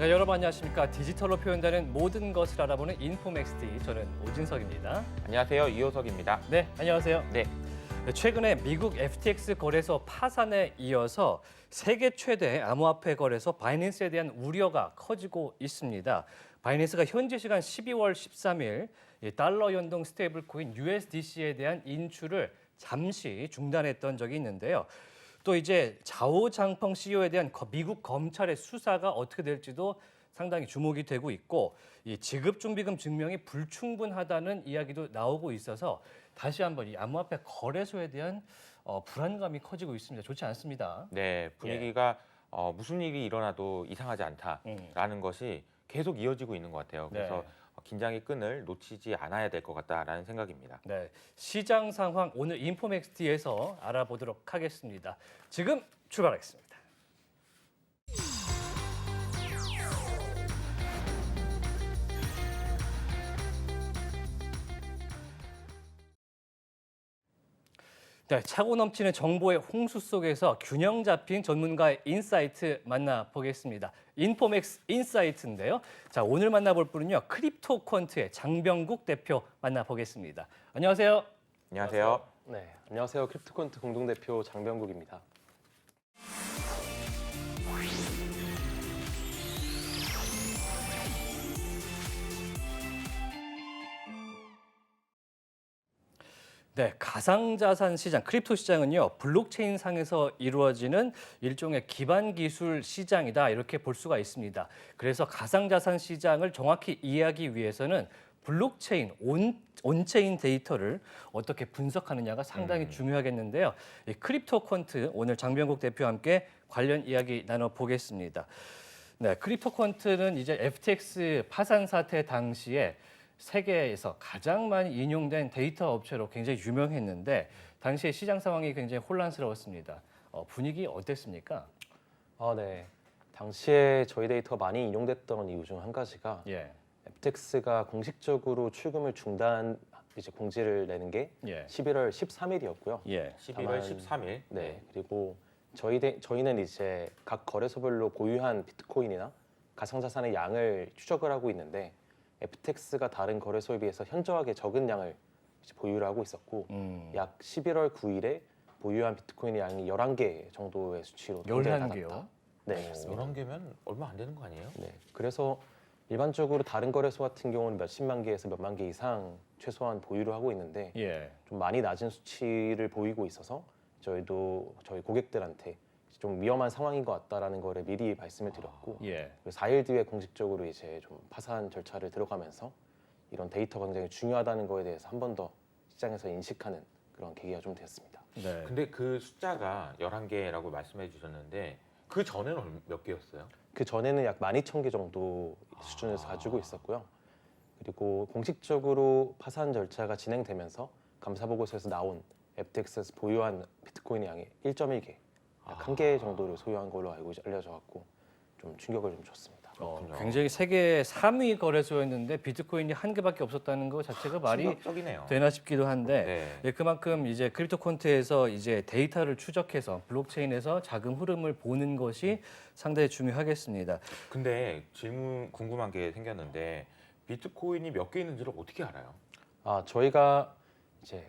네, 여러분 안녕하십니까. 디지털로 표현되는 모든 것을 알아보는 인포맥스티, 저는 오진석입니다. 안녕하세요. 이호석입니다. 네, 안녕하세요. 네. 최근에 미국 FTX 거래소 파산에 이어서 세계 최대 암호화폐 거래소 바이낸스에 대한 우려가 커지고 있습니다. 바이낸스가 현지 시간 12월 13일 달러 연동 스테이블 코인 USDC에 대한 인출을 잠시 중단했던 적이 있는데요. 또 이제 자오장펑 CEO에 대한 미국 검찰의 수사가 어떻게 될지도 상당히 주목이 되고 있고, 이 지급준비금 증명이 불충분하다는 이야기도 나오고 있어서 다시 한번 이 암호화폐 거래소에 대한 불안감이 커지고 있습니다. 좋지 않습니다. 네, 분위기가 무슨 일이 일어나도 이상하지 않다라는 것이 계속 이어지고 있는 것 같아요. 그래서 네. 긴장의 끈을 놓치지 않아야 될 것 같다라는 생각입니다. 네, 시장 상황 오늘 인포맥스티에서 알아보도록 하겠습니다. 지금 출발하겠습니다. 네, 차고 넘치는 정보의 홍수 속에서 균형 잡힌 전문가의 인사이트 만나보겠습니다. 인포맥스 인사이트인데요. 자, 오늘 만나볼 분은요, 크립토퀀트의 장병국 대표 만나보겠습니다. 안녕하세요. 안녕하세요. 네, 안녕하세요. 크립토컨트 공동대표 장병국입니다. 네, 가상자산 시장, 크립토 시장은요, 블록체인 상에서 이루어지는 일종의 기반 기술 시장이다, 이렇게 볼 수가 있습니다. 그래서 가상자산 시장을 정확히 이해하기 위해서는 블록체인, 온체인 데이터를 어떻게 분석하느냐가 상당히 중요하겠는데요. 이 크립토퀀트, 오늘 장병국 대표와 함께 관련 이야기 나눠보겠습니다. 네, 크립토퀀트는 이제 FTX 파산 사태 당시에 세계에서 가장 많이 인용된 데이터 업체로 굉장히 유명했는데, 당시에 시장 상황이 굉장히 혼란스러웠습니다. 분위기 어땠습니까? 네. 당시에 저희 데이터가 많이 인용됐던 이유 중 한 가지가 예, FTX가 공식적으로 출금을 중단 공지를 내는 게 예, 11월 13일이었고요. 예, 11월 다만, 13일. 네. 그리고 저희는 이제 각 거래소별로 보유한 비트코인이나 가상자산의 양을 추적을 하고 있는데, FTX가 다른 거래소에 비해서 현저하게 적은 양을 보유를 하고 있었고, 약 11월 9일에 보유한 비트코인의 양이 11개 정도의 수치로 통계에 11개요? 나갔다. 네, 맞습니다. 11개면 얼마 안 되는 거 아니에요? 네, 그래서 일반적으로 다른 거래소 같은 경우는 몇십만 개에서 몇만 개 이상 최소한 보유를 하고 있는데, 예, 좀 많이 낮은 수치를 보이고 있어서 저희도 저희 고객들한테 좀 위험한 상황인 것 같다라는 거를 미리 말씀을 드렸고, 예. 4일 뒤에 공식적으로 이제 좀 파산 절차를 들어가면서 이런 데이터가 굉장히 중요하다는 거에 대해서 한 번 더 시장에서 인식하는 그런 계기가 좀 되었습니다. 네. 근데 그 숫자가 11개라고 말씀해 주셨는데 그 전에는 몇 개였어요? 그 전에는 약 12,000개 정도 수준에서 가지고 있었고요. 그리고 공식적으로 파산 절차가 진행되면서 감사보고서에서 나온 FTX에서 보유한 비트코인의 양이 1.1개, 약 1개 정도를 소유한 걸로 알려져 갖고 좀 충격을 좀 줬습니다. 그렇군요. 굉장히 세계 3위 거래소였는데 비트코인이 한 개밖에 없었다는 것 자체가 말이 충격적이네요. 되나 싶기도 한데, 네. 예, 그만큼 이제 크립토콘트에서 이제 데이터를 추적해서 블록체인에서 자금 흐름을 보는 것이 상당히 중요하겠습니다. 근데 궁금한 게 생겼는데 비트코인이 몇 개 있는지를 어떻게 알아요? 저희가 이제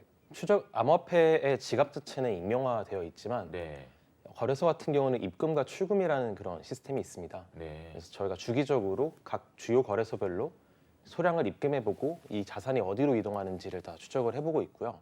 암호화폐의 지갑 자체는 익명화되어 있지만, 네. 거래소 같은 경우는 입금과 출금이라는 그런 시스템이 있습니다. 네. 그래서 저희가 주기적으로 각 주요 거래소별로 소량을 입금해보고 이 자산이 어디로 이동하는지를 다 추적을 해보고 있고요.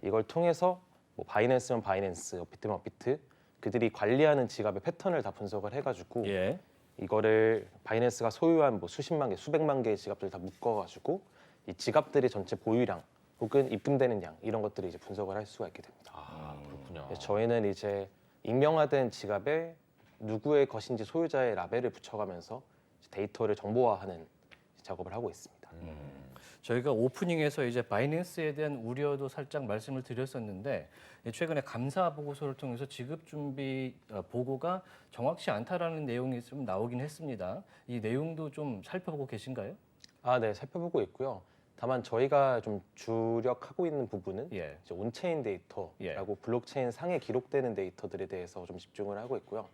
이걸 통해서 뭐 바이낸스면 바이낸스, 업비트면 업비트, 그들이 관리하는 지갑의 패턴을 다 분석을 해가지고 예, 이거를 바이낸스가 소유한 뭐 수십만 개, 수백만 개의 지갑들 다 묶어가지고 이 지갑들의 전체 보유량 혹은 입금되는 양, 이런 것들을 이제 분석을 할 수가 있게 됩니다. 그렇군요. 그래서 저희는 이제 익명화된 지갑에 누구의 것인지 소유자의 라벨을 붙여가면서 데이터를 정보화하는 작업을 하고 있습니다. 저희가 오프닝에서 이제 바이낸스에 대한 우려도 살짝 말씀을 드렸었는데, 최근에 감사 보고서를 통해서 지급 준비 보고가 정확치 않다라는 내용이 좀 나오긴 했습니다. 이 내용도 좀 살펴보고 계신가요? 네, 살펴보고 있고요. 다만 저희가 좀 주력하고 있는 부분은 예, 이제 온체인 데이터라고 예. 블록체인 상에 기록되는 데이터들에 대해서 좀 집중을 하고 있고요.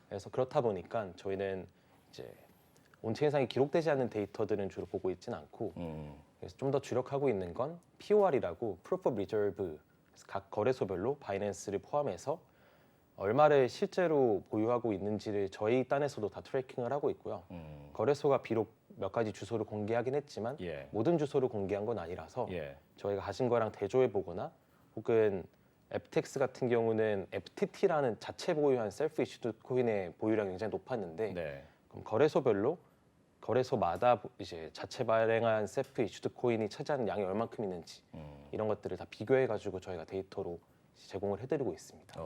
그래서 그렇다 보니까 저희는 이제 온체인상에 기록되지 않는 데이터들은 주로 보고 있지는 않고 그래서 좀 더 주력하고 있는 건 POR이라고 Proof of Reserve. 그래서 각 거래소별로 바이낸스를 포함해서 얼마를 실제로 보유하고 있는지를 저희 딴에서도 다 트래킹을 하고 있고요. 거래소가 비록 몇 가지 주소를 공개하긴 했지만 예. 모든 주소를 공개한 건 아니라서 예. 저희가 가진 거랑 대조해 보거나 혹은 FTX 같은 경우는 FTT라는 자체 보유한 셀프 이슈드 코인의 보유량이 굉장히 높았는데 네. 그럼 거래소마다 이제 자체 발행한 셀프 이슈드 코인이 차지하는 양이 얼만큼 있는지 이런 것들을 다 비교해 가지고 저희가 데이터로 제공을 해드리고 있습니다.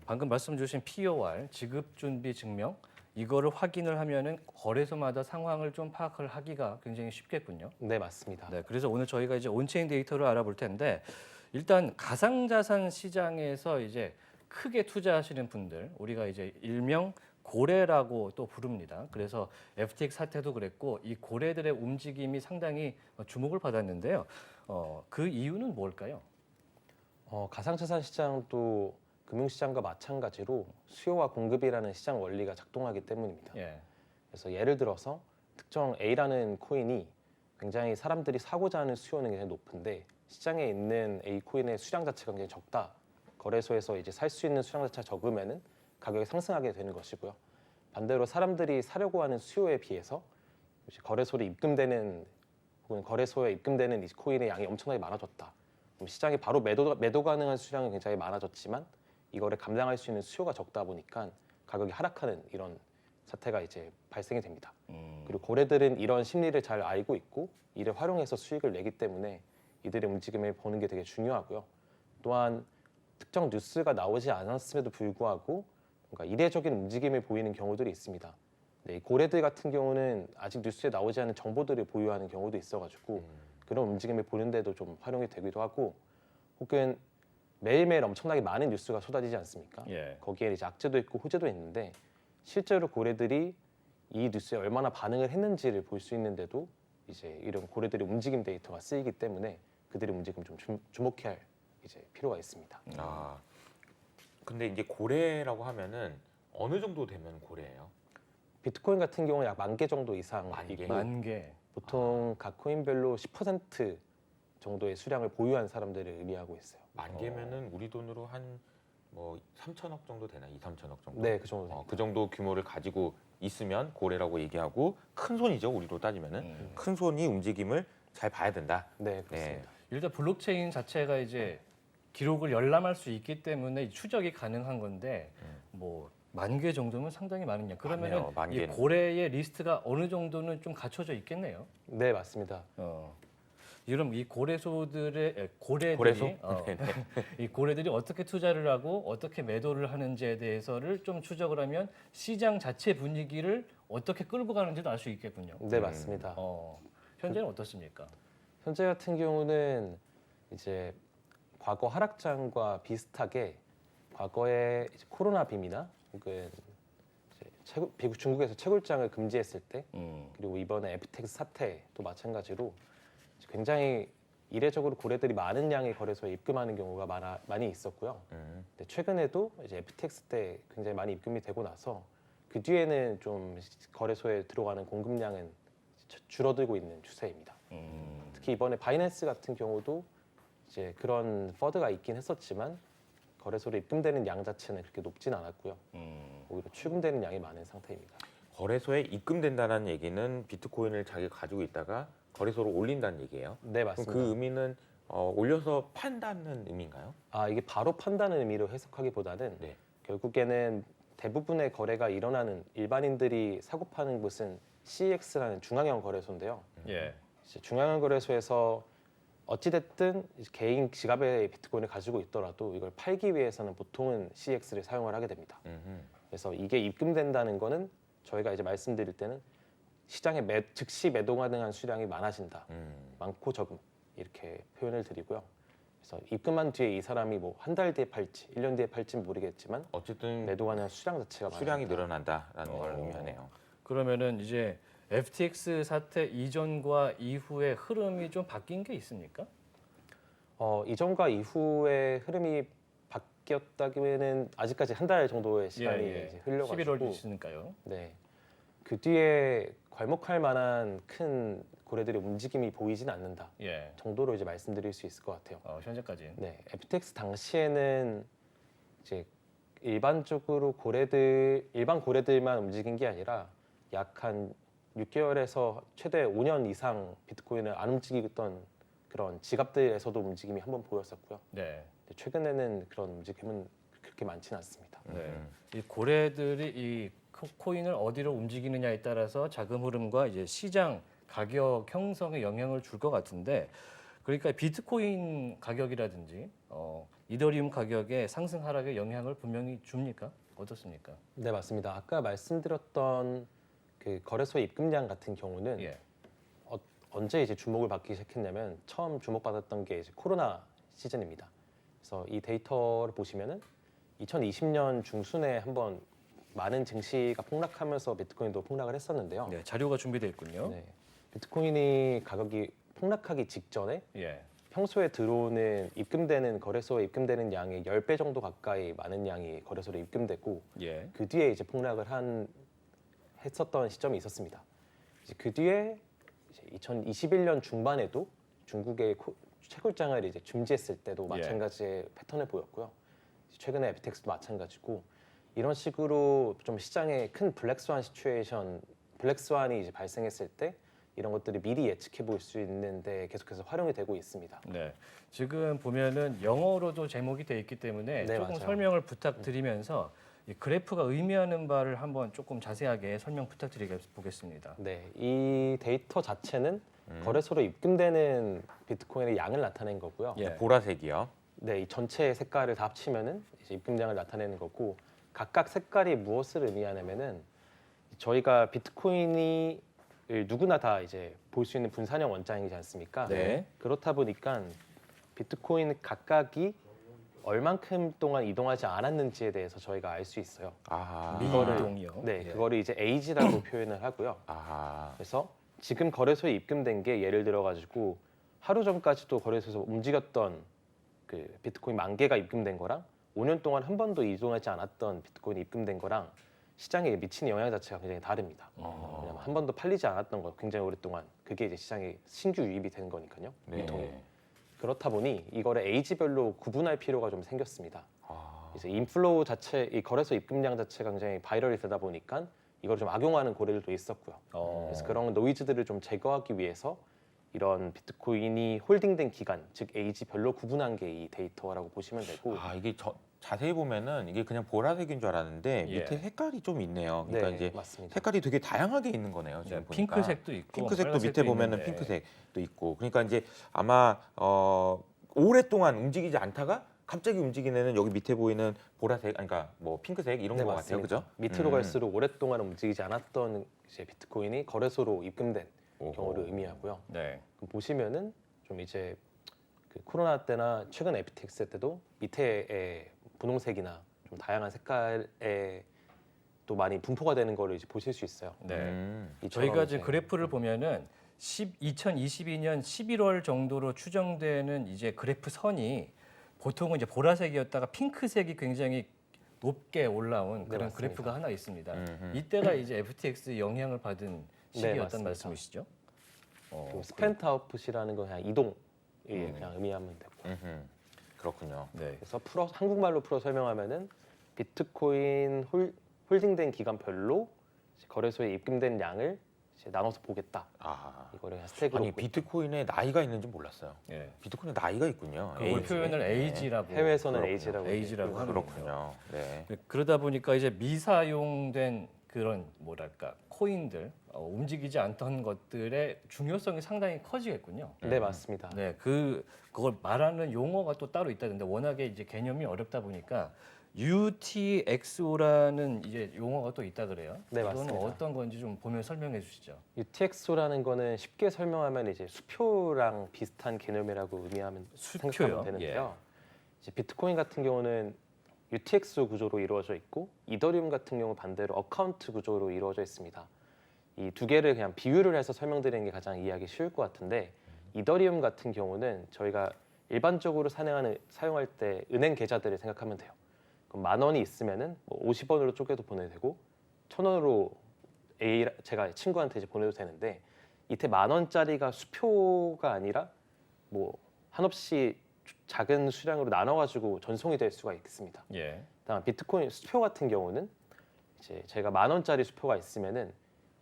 방금 말씀 주신 POR 지급 준비 증명 이거를 확인을 하면은 거래소마다 상황을 좀 파악을 하기가 굉장히 쉽겠군요. 네, 맞습니다. 네, 그래서 오늘 저희가 이제 온체인 데이터를 알아볼 텐데 일단 가상자산 시장에서 이제 크게 투자하시는 분들 우리가 이제 일명 고래라고 또 부릅니다. 그래서 FTX 사태도 그랬고 이 고래들의 움직임이 상당히 주목을 받았는데요. 그 이유는 뭘까요? 가상자산 시장도 금융시장과 마찬가지로 수요와 공급이라는 시장 원리가 작동하기 때문입니다. 예. 그래서 예를 들어서 특정 A라는 코인이 굉장히 사람들이 사고자 하는 수요는 굉장히 높은데 시장에 있는 A 코인의 수량 자체가 굉장히 적다. 거래소에서 이제 살 수 있는 수량 자체가 적으면은 가격이 상승하게 되는 것이고요. 반대로 사람들이 사려고 하는 수요에 비해서 이제 거래소에 입금되는 이 코인의 양이 엄청나게 많아졌다. 그럼 시장에 바로 매도 가능한 수량은 굉장히 많아졌지만 이거를 감당할 수 있는 수요가 적다 보니까 가격이 하락하는 이런 사태가 이제 발생이 됩니다. 그리고 고래들은 이런 심리를 잘 알고 있고 이를 활용해서 수익을 내기 때문에 이들의 움직임을 보는 게 되게 중요하고요. 또한 특정 뉴스가 나오지 않았음에도 불구하고 뭔가 이례적인 움직임을 보이는 경우들이 있습니다. 네, 이 고래들 같은 경우는 아직 뉴스에 나오지 않은 정보들을 보유하는 경우도 있어가지고 그런 움직임을 보는데도 좀 활용이 되기도 하고 혹은 매일매일 엄청나게 많은 뉴스가 쏟아지지 않습니까? 예. 거기에 이제 악재도 있고 호재도 있는데 실제로 고래들이 이 뉴스에 얼마나 반응을 했는지를 볼 수 있는데도 이제 이런 고래들의 움직임 데이터가 쓰이기 때문에 그들의 움직임 좀 주목해야 할 이제 필요가 있습니다. 아, 근데 이제 고래라고 하면은 어느 정도 되면 고래예요? 비트코인 같은 경우는 약 10,000개 정도 이상 만 개? 있고 만 개. 보통 각 코인별로 10% 정도의 수량을 보유한 사람들을 의미하고 있어요. 만 개면은 우리 돈으로 한 뭐 3천억 정도 되나? 2, 3천억 정도? 네, 그 정도 됩니다. 그 정도 규모를 가지고 있으면 고래라고 얘기하고 큰 손이죠. 우리로 따지면은 큰 손이 움직임을 잘 봐야 된다. 네, 그렇습니다. 일단 블록체인 자체가 이제 기록을 열람할 수 있기 때문에 추적이 가능한 건데 뭐 만 개 정도면 상당히 많은 양. 그러면은 많네요, 만 이 개는. 고래의 리스트가 어느 정도는 좀 갖춰져 있겠네요. 네, 맞습니다. 이런 이 고래소들의 고래들이 고래소? 이 고래들이 어떻게 투자를 하고 어떻게 매도를 하는지에 대해서를 좀 추적을 하면 시장 자체 분위기를 어떻게 끌고 가는지도 알 수 있겠군요. 네, 맞습니다. 현재는 어떻습니까? 현재 같은 경우는 이제 과거 하락장과 비슷하게 과거에 이제 코로나 빔이나 혹은 이제 중국에서 채굴장을 금지했을 때 그리고 이번에 FTX 사태도 마찬가지로 굉장히 이례적으로 고래들이 많은 양의 거래소에 입금하는 경우가 많이 있었고요. 근데 최근에도 이제 FTX 때 굉장히 많이 입금이 되고 나서 그 뒤에는 좀 거래소에 들어가는 공급량은 줄어들고 있는 추세입니다. 특히 이번에 바이낸스 같은 경우도 이제 그런 퍼드가 있긴 했었지만 거래소로 입금되는 양 자체는 그렇게 높진 않았고요. 오히려 출금되는 양이 많은 상태입니다. 거래소에 입금된다는 얘기는 비트코인을 자기가 가지고 있다가 거래소로 올린다는 얘기예요. 네, 그럼 맞습니다. 그 의미는 올려서 판다는 의미인가요? 이게 바로 판다는 의미로 해석하기보다는 네. 결국에는 대부분의 거래가 일어나는 일반인들이 사고 파는 곳은 CEX라는 중앙형 거래소인데요. 예. 이제 중앙형 거래소에서 어찌됐든 개인 지갑에 비트코인을 가지고 있더라도 이걸 팔기 위해서는 보통은 CEX를 사용을 하게 됩니다. 그래서 이게 입금된다는 거는 저희가 이제 말씀드릴 때는 시장에 즉시 매도 가능한 수량이 많아진다. 많고 적음 이렇게 표현을 드리고요. 그래서 입금한 뒤에 이 사람이 뭐 한 달 뒤에 팔지, 1년 뒤에 팔지는 모르겠지만 어쨌든 매도 가능한 수량 자체가 수량이 많아진다. 늘어난다라는 걸 의미하네요. 그러면은 이제 FTX 사태 이전과 이후의 흐름이 좀 바뀐 게 있습니까? 이전과 이후의 흐름이 바뀌었다기에는 아직까지 한 달 정도의 시간이 이제 흘려가지고 11월 있으니까요. 네. 그 뒤에 괄목할 만한 큰 고래들의 움직임이 보이진 않는다 예. 정도로 이제 말씀드릴 수 있을 것 같아요. 현재까지는. 네, FTX 당시에는 이제 일반적으로 일반 고래들만 움직인 게 아니라 약 한 6개월에서 최대 5년 이상 비트코인을 안 움직이던 그런 지갑들에서도 움직임이 한번 보였었고요. 네. 최근에는 그런 움직임은 그렇게 많지는 않습니다. 네. 이 고래들이 이 코인을 어디로 움직이느냐에 따라서 자금 흐름과 이제 시장 가격 형성에 영향을 줄 것 같은데, 그러니까 비트코인 가격이라든지 이더리움 가격의 상승 하락에 영향을 분명히 줍니까? 어떻습니까? 네, 맞습니다. 아까 말씀드렸던 그 거래소의 입금량 같은 경우는 예. 언제 이제 주목을 받기 시작했냐면 처음 주목받았던 게 이제 코로나 시즌입니다. 그래서 이 데이터를 보시면은 2020년 중순에 한번 많은 증시가 폭락하면서 비트코인도 폭락을 했었는데요. 네, 자료가 준비되어 있군요. 네, 비트코인이 가격이 폭락하기 직전에 예. 평소에 들어오는 입금되는 거래소에 입금되는 양의 10배 정도 가까이 많은 양이 거래소로 입금되고 예. 그 뒤에 이제 폭락을 했었던 시점이 있었습니다. 이제 그 뒤에 이제 2021년 중반에도 중국의 채굴장을 이제 중지했을 때도 마찬가지의 패턴을 보였고요. 최근에 FTX도 마찬가지고 이런 식으로 좀 시장에 큰 블랙스완이 이제 발생했을 때 이런 것들이 미리 예측해 볼 수 있는데 계속해서 활용이 되고 있습니다. 네. 지금 보면은 영어로도 제목이 돼 있기 때문에 네, 조금 맞아요. 설명을 부탁드리면서 이 그래프가 의미하는 바를 한번 조금 자세하게 설명 부탁드리겠습니다. 네, 이 데이터 자체는 거래소로 입금되는 비트코인의 양을 나타낸 거고요. 예. 보라색이요. 네, 이 전체 색깔을 다 합치면은 이제 입금량을 나타내는 거고 각각 색깔이 무엇을 의미하냐면은 저희가 비트코인이 누구나 다 이제 볼 수 있는 분산형 원장이지 않습니까? 네. 그렇다 보니까 비트코인 각각이 얼만큼 동안 이동하지 않았는지에 대해서 저희가 알 수 있어요. 아하. 미이동이요. 네, 예. 그거를 이제 에이지라고 표현을 하고요. 아하. 그래서 지금 거래소에 입금된 게 예를 들어 가지고 하루 전까지도 거래소에서 움직였던 그 비트코인 10,000개가 입금된 거랑 5년 동안 한 번도 이동하지 않았던 비트코인이 입금된 거랑 시장에 미치는 영향 자체가 굉장히 다릅니다. 왜냐면 한 번도 팔리지 않았던 거 굉장히 오랫동안 그게 이제 시장에 신규 유입이 되는 거니까요. 네. 유통이. 그렇다 보니 이거를 에이지별로 구분할 필요가 좀 생겼습니다. 아. 이제 인플로우 자체, 이 거래소 입금량 자체가 굉장히 바이럴이 되다 보니까 이걸 좀 악용하는 고래들도 있었고요. 그래서 그런 노이즈들을 좀 제거하기 위해서 이런 비트코인이 홀딩된 기간, 즉 에이지별로 구분한 게 이 데이터라고 보시면 되고. 아, 이게 자세히 보면은 이게 그냥 보라색인 줄 알았는데 예. 밑에 색깔이 좀 있네요. 그러니까 네, 이제 맞습니다. 색깔이 되게 다양하게 있는 거네요. 지금 네, 보니까. 핑크색도 있고 핑크색도 밑에 빨간색도 보면은 있는데. 핑크색도 있고. 그러니까 이제 아마 오랫동안 움직이지 않다가 갑자기 움직이는 애는 여기 밑에 보이는 보라색, 그러니까 뭐 핑크색 이런 네, 거 같아요, 맞습니다. 그죠? 밑으로 갈수록 오랫동안 움직이지 않았던 이제 비트코인이 거래소로 입금된 오호. 경우를 의미하고요. 네. 그럼 보시면은 좀 이제 그 코로나 때나 최근 FTX 때도 밑에의 분홍색이나 좀 다양한 색깔에 또 많이 분포가 되는 거를 이제 보실 수 있어요. 네. 이처럼 저희가 이제 이제 그래프를 보면은 2022년 11월 정도로 추정되는 이제 그래프 선이 보통은 이제 보라색이었다가 핑크색이 굉장히 높게 올라온 그런 맞습니다. 그래프가 하나 있습니다. 음흠. 이때가 이제 FTX 영향을 받은 시기였던 맞습니다. 말씀이시죠? 그 스펜트 아웃풋이라는 건 그냥 이동 그냥 의미하면 되고. 음흠. 그렇군요. 네. 그래서 한국말로 풀어 설명하면은 비트코인 홀딩된 기간별로 이제 거래소에 입금된 양을 이제 나눠서 보겠다. 아. 이거를 그냥 스택으로 아니 보겠다. 비트코인에 나이가 있는지 몰랐어요. 예. 비트코인에 나이가 있군요. 그걸 에이지. 표현을 네. 에이지라고 해외에서는 그렇군요. 에이지라고 에이지라고 하는 그렇군요. 네. 네, 그러다 보니까 이제 미사용된 그런 뭐랄까 코인들 움직이지 않던 것들의 중요성이 상당히 커지겠군요. 네, 맞습니다. 네, 그걸 말하는 용어가 또 따로 있다는데 워낙에 이제 개념이 어렵다 보니까 UTXO라는 이제 용어가 또 있다 그래요. 네, 이거는 맞습니다. 어떤 건지 좀 보면 설명해 주시죠. UTXO라는 거는 쉽게 설명하면 이제 수표랑 비슷한 개념이라고 의미하면 수표요? 생각하면 되는데요. 이제 비트코인 같은 경우는 UTX 구조로 이루어져 있고 이더리움 같은 경우 반대로 어카운트 구조로 이루어져 있습니다. 이 두 개를 그냥 비유를 해서 설명드리는 게 가장 이해하기 쉬울 것 같은데 이더리움 같은 경우는 저희가 일반적으로 사용할 때 은행 계좌들을 생각하면 돼요. 그럼 10,000원이 있으면은 뭐 50원으로 쪼개도 보내도 되고 1,000원으로 제가 친구한테 이제 보내도 되는데 이때 10,000원짜리가 수표가 아니라 뭐 한없이 작은 수량으로 나눠가지고 전송이 될 수가 있습니다. 예. 다만 비트코인 수표 같은 경우는 이제 제가 10,000원짜리 수표가 있으면은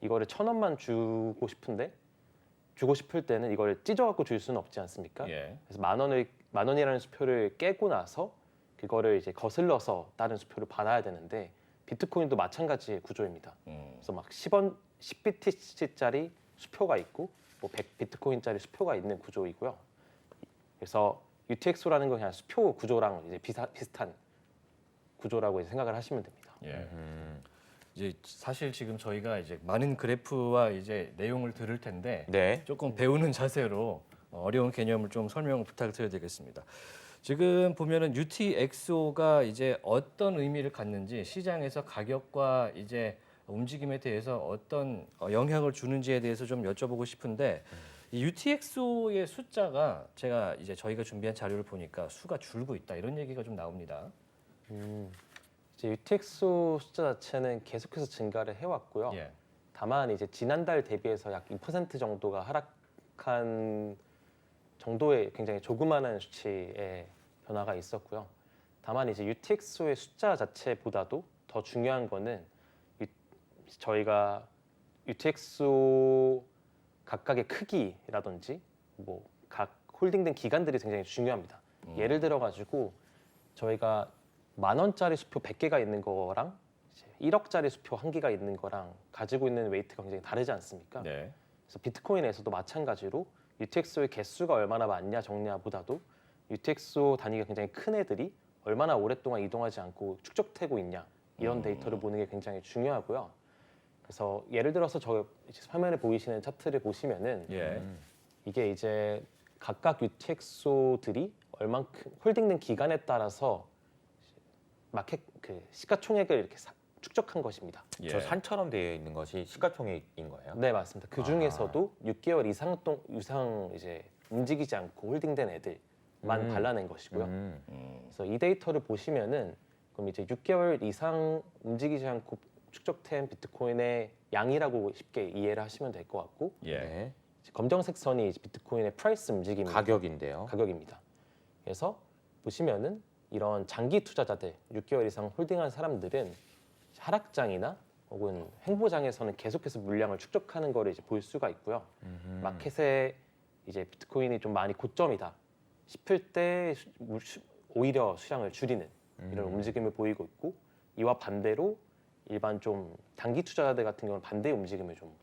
이거를 1,000원만 주고 싶을 때는 이걸 찢어갖고 줄 수는 없지 않습니까? 예. 그래서 10,000원이라는 수표를 깨고 나서 그거를 이제 거슬러서 다른 수표를 받아야 되는데 비트코인도 마찬가지 구조입니다. 그래서 막 10BTC짜리 수표가 있고 뭐 100비트코인짜리 수표가 있는 구조이고요. 그래서 UTXO라는 건 그냥 수표 구조랑 이제 비슷한 구조라고 이제 생각을 하시면 됩니다. 예. 이제 사실 지금 저희가 이제 많은 그래프와 이제 내용을 들을 텐데 네. 조금 배우는 자세로 어려운 개념을 좀 설명 부탁드려야 되겠습니다. 지금 보면은 UTXO가 이제 어떤 의미를 갖는지 시장에서 가격과 이제 움직임에 대해서 어떤 영향을 주는지에 대해서 좀 여쭤보고 싶은데 이 UTXO의 숫자가 제가 이제 저희가 준비한 자료를 보니까 수가 줄고 있다 이런 얘기가 좀 나옵니다. 이제 UTXO 숫자 자체는 계속해서 증가를 해왔고요. 예. 다만 이제 지난달 대비해서 약 2% 정도가 하락한 정도의 굉장히 조그마한 수치의 변화가 있었고요. 다만 이제 UTXO의 숫자 자체보다도 더 중요한 거는 저희가 UTXO 각각의 크기라든지 뭐 각 홀딩된 기간들이 굉장히 중요합니다. 예를 들어 가지고 저희가 10,000원짜리 수표 100개가 있는 거랑 이제 1억짜리 수표 1개가 있는 거랑 가지고 있는 웨이트가 굉장히 다르지 않습니까? 네. 그래서 비트코인에서도 마찬가지로 UTXO의 개수가 얼마나 많냐 적냐보다도 UTXO 단위가 굉장히 큰 애들이 얼마나 오랫동안 이동하지 않고 축적되고 있냐 이런 데이터를 보는 게 굉장히 중요하고요. 그래서 예를 들어서 저 이제 화면에 보이시는 차트를 보시면은 예. 이게 이제 각각 UTXO들이 얼만큼 홀딩된 기간에 따라서 마켓 그 시가총액을 이렇게 축적한 것입니다. 예. 저 산처럼 되어 있는 것이 시가총액인 거예요? 네, 맞습니다. 그 중에서도 6개월 이상 이제 움직이지 않고 홀딩된 애들만 발라낸 것이고요. 그래서 이 데이터를 보시면은 그럼 이제 6개월 이상 움직이지 않고 축적된 비트코인의 양이라고 쉽게 이해를 하시면 될 것 같고, 예. 네. 이제 검정색 선이 이제 비트코인의 프라이스 움직임입니다. 가격인데요. 가격입니다. 그래서 보시면은 이런 장기 투자자들 6개월 이상 홀딩한 사람들은 하락장이나 혹은 횡보장에서는 계속해서 물량을 축적하는 거를 이제 볼 수가 있고요. 마켓에 이제 비트코인이 좀 많이 고점이다 싶을 때 오히려 수량을 줄이는 이런 움직임을 보이고 있고, 이와 반대로 일반 좀 단기 투자자들 같은 경우는 반대의 움직임을 좀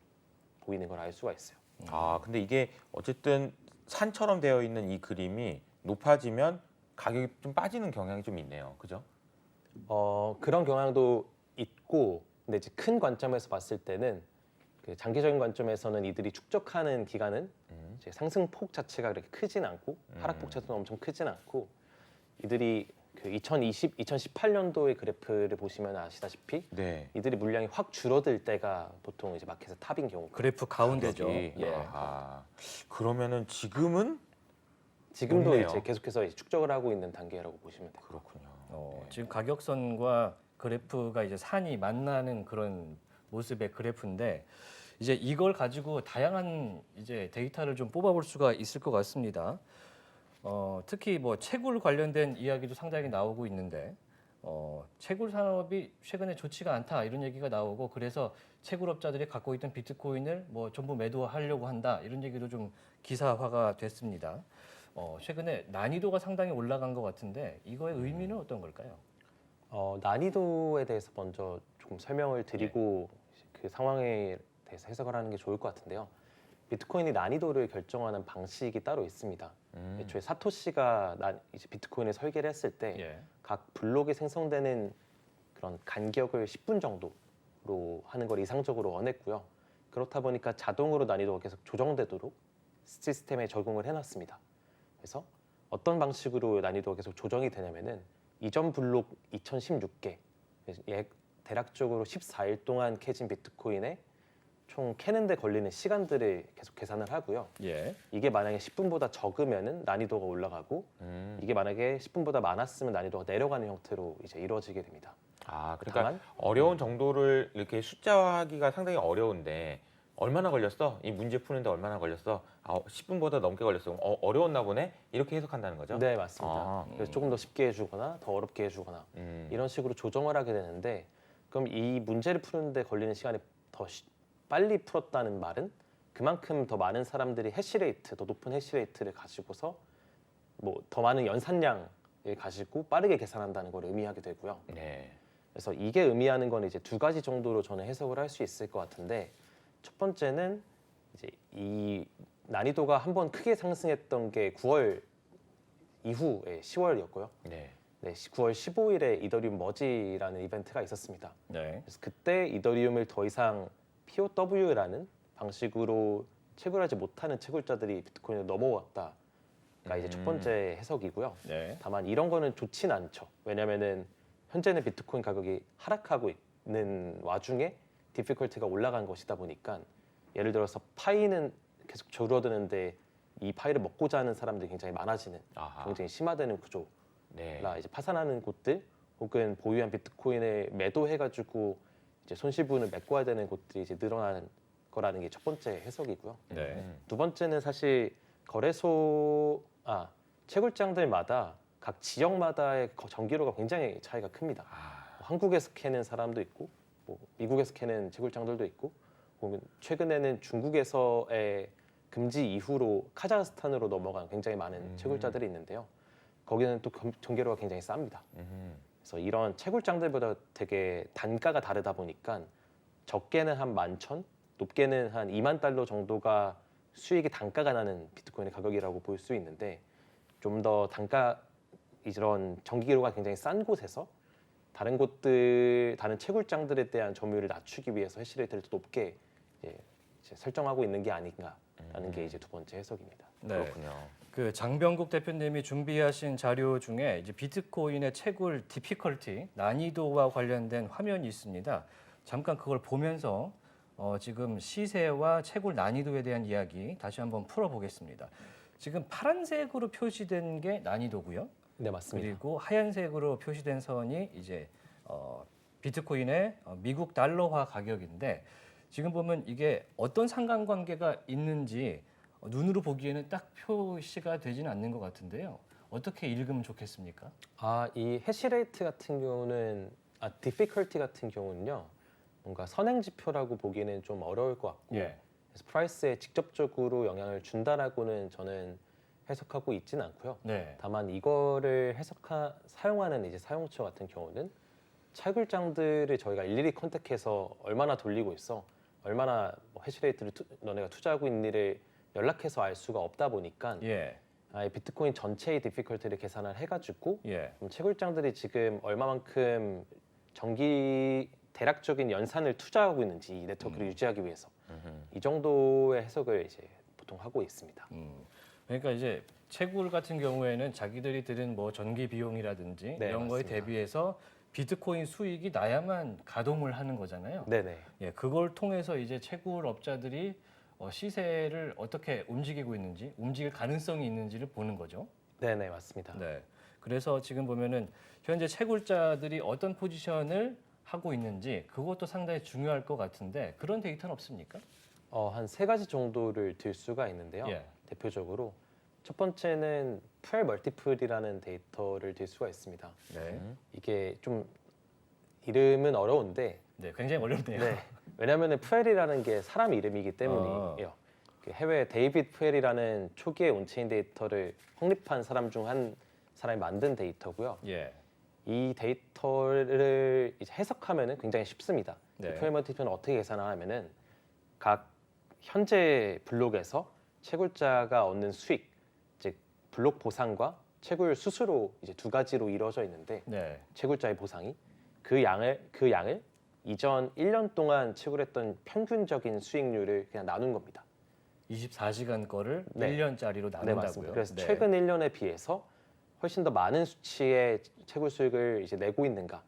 보이는 걸 알 수가 있어요. 아, 근데 이게 어쨌든 산처럼 되어 있는 이 그림이 높아지면 가격이 좀 빠지는 경향이 좀 있네요. 그죠? 그런 경향도 있고, 근데 이제 큰 관점에서 봤을 때는 그 장기적인 관점에서는 이들이 축적하는 기간은 이제 상승폭 자체가 그렇게 크진 않고 하락폭 자체도 엄청 크진 않고, 이들이 그 2018년도의 그래프를 보시면 아시다시피 네. 이들이 물량이 확 줄어들 때가 보통 이제 마켓의 탑인 경우. 그래프 가운데죠. 가격이. 예. 아, 그러면은 지금은 지금도 높네요. 이제 계속해서 축적을 하고 있는 단계라고 보시면 돼요. 그렇군요. 네. 지금 가격선과 그래프가 이제 산이 만나는 그런 모습의 그래프인데 이제 이걸 가지고 다양한 이제 데이터를 좀 뽑아볼 수가 있을 것 같습니다. 특히 뭐 채굴 관련된 이야기도 상당히 나오고 있는데 채굴 산업이 최근에 좋지가 않다 이런 얘기가 나오고, 그래서 채굴업자들이 갖고 있던 비트코인을 뭐 전부 매도하려고 한다 이런 얘기도 좀 기사화가 됐습니다. 최근에 난이도가 상당히 올라간 것 같은데 이거의 의미는 어떤 걸까요? 난이도에 대해서 먼저 조금 설명을 드리고 그 상황에 대해서 해석을 하는 게 좋을 것 같은데요. 비트코인이 난이도를 결정하는 방식이 따로 있습니다. 애초에 사토시가 이제 비트코인을 설계를 했을 때 각 블록이 생성되는 그런 간격을 10분 정도로 하는 걸 이상적으로 원했고요. 그렇다 보니까 자동으로 난이도가 계속 조정되도록 시스템에 적용을 해놨습니다. 그래서 어떤 방식으로 난이도가 계속 조정이 되냐면은 이전 블록 2016개, 대략적으로 14일 동안 캐진 비트코인에 총 캐는데 걸리는 시간들을 계속 계산을 하고요. 예. 이게 만약에 10분보다 적으면은 난이도가 올라가고, 이게 만약에 10분보다 많았으면 난이도가 내려가는 형태로 이제 이루어지게 됩니다. 아, 그러니까 다만 어려운 정도를 이렇게 숫자화하기가 상당히 어려운데 얼마나 걸렸어? 이 문제 푸는데 얼마나 걸렸어? 10분보다 넘게 걸렸어. 어려웠나 보네? 이렇게 해석한다는 거죠? 네, 맞습니다. 아, 그래서 조금 더 쉽게 해주거나 더 어렵게 해주거나 이런 식으로 조정을 하게 되는데 그럼 이 문제를 푸는데 걸리는 시간이 더 빨리 풀었다는 말은 그만큼 더 많은 사람들이 해시레이트, 더 높은 해시레이트를 가지고서 뭐 더 많은 연산량을 가지고 빠르게 계산한다는 걸 의미하게 되고요. 네. 그래서 이게 의미하는 건 이제 두 가지 정도로 저는 해석을 할 수 있을 것 같은데 첫 번째는 이제 이 난이도가 한번 크게 상승했던 게 9월 이후에 10월이었고요. 네. 네, 9월 15일에 이더리움 머지라는 이벤트가 있었습니다. 네. 그래서 그때 이더리움을 더 이상 POW라는 방식으로 채굴하지 못하는 채굴자들이 비트코인으로 넘어왔다가 이제 첫 번째 해석이고요. 네. 다만 이런 거는 좋진 않죠. 왜냐면은 현재는 비트코인 가격이 하락하고 있는 와중에 디피컬티가 올라간 것이다 보니까 예를 들어서 파이는 계속 줄어드는데 이 파이를 먹고자 하는 사람들이 굉장히 많아지는 아하. 굉장히 심화되는 구조라 네. 이제 파산하는 곳들 혹은 보유한 비트코인을 매도해가지고 이제 손실분을 메꿔야 되는 곳들이 이제 늘어나는 거라는 게 첫 번째 해석이고요. 네. 두 번째는 사실 채굴장들마다 각 지역마다의 전기료가 굉장히 차이가 큽니다. 한국에서 캐는 사람도 있고, 뭐 미국에서 캐는 채굴장들도 있고, 혹은 최근에는 중국에서의 금지 이후로 카자흐스탄으로 넘어간 굉장히 많은 채굴자들이 있는데요. 거기는 또 전기료가 굉장히 쌉니다. 그래서 이런 채굴장들보다 되게 단가가 다르다 보니까 적게는 한 11,000, 높게는 한 2만 달러 정도가 수익이 단가가 나는 비트코인의 가격이라고 볼 수 있는데 좀 더 이런 전기료가 굉장히 싼 곳에서 다른 채굴장들에 대한 점유율을 낮추기 위해서 해시레이트를 더 높게 이제 설정하고 있는 게 아닌가라는 게 이제 두 번째 해석입니다. 네. 그렇군요. 그 장병국 대표님이 준비하신 자료 중에 이제 비트코인의 채굴 디피컬티 난이도와 관련된 화면이 있습니다. 잠깐 그걸 보면서 지금 시세와 채굴 난이도에 대한 이야기 다시 한번 풀어보겠습니다. 지금 파란색으로 표시된 게 난이도고요. 네, 맞습니다. 그리고 하얀색으로 표시된 선이 이제 비트코인의 미국 달러화 가격인데 지금 보면 이게 어떤 상관관계가 있는지 눈으로 보기에는 딱 표시가 되지는 않는 것 같은데요. 어떻게 읽으면 좋겠습니까? 이 해시레이트 같은 경우는 difficulty 같은 경우는요. 뭔가 선행 지표라고 보기에는 좀 어려울 것 같고 예. 그래서 프라이스에 직접적으로 영향을 준다라고는 저는 해석하고 있지는 않고요. 네. 다만 이거를 사용하는 이제 사용처 같은 경우는 채굴장들을 저희가 일일이 컨택해서 얼마나 돌리고 있어, 얼마나 해시레이트를 너네가 투자하고 있는지를 연락해서 알 수가 없다 보니까 예. 아예 비트코인 전체의 디피컬티를 계산을 해가지고 예. 채굴장들이 지금 얼마만큼 대략적인 연산을 투자하고 있는지 이 네트워크를 유지하기 위해서 이 정도의 해석을 이제 보통 하고 있습니다. 그러니까 이제 채굴 같은 경우에는 자기들이 들인 뭐 전기 비용이라든지 네, 이런 거에 맞습니다. 대비해서 비트코인 수익이 나야만 가동을 하는 거잖아요. 네네. 예, 그걸 통해서 이제 채굴업자들이 시세를 어떻게 움직이고 있는지, 움직일 가능성이 있는지를 보는 거죠. 네네, 맞습니다. 네. 그래서 지금 보면은 현재 채굴자들이 어떤 포지션을 하고 있는지 그것도 상당히 중요할 것 같은데 그런 데이터는 없습니까? 한 세 가지 정도를 들 수가 있는데요. 예. 대표적으로 첫 번째는 풀 멀티플이라는 데이터를 들 수가 있습니다. 네. 이게 좀 이름은 어려운데 네, 굉장히 어렵네요. 네. 왜냐하면 푸엘이라는 게 사람 이름이기 때문이에요. 그 해외 데이빗 푸엘이라는 초기의 온체인 데이터를 확립한 사람 중 한 사람이 만든 데이터고요. 예. 이 데이터를 이제 해석하면은 굉장히 쉽습니다. 네. 푸엘 멀티플은 어떻게 계산하냐면은 각 현재 블록에서 채굴자가 얻는 수익, 즉 블록 보상과 채굴 수수로 이제 두 가지로 이루어져 있는데 네. 채굴자의 보상이 그 양을 이전 1년 동안 채굴했던 평균적인 수익률을 그냥 나눈 겁니다. 24시간 거를 네. 1년짜리로 네, 나눈다고요. 맞습니다. 그래서 네. 최근 1년에 비해서 훨씬 더 많은 수치의 채굴 수익을 이제 내고 있는가,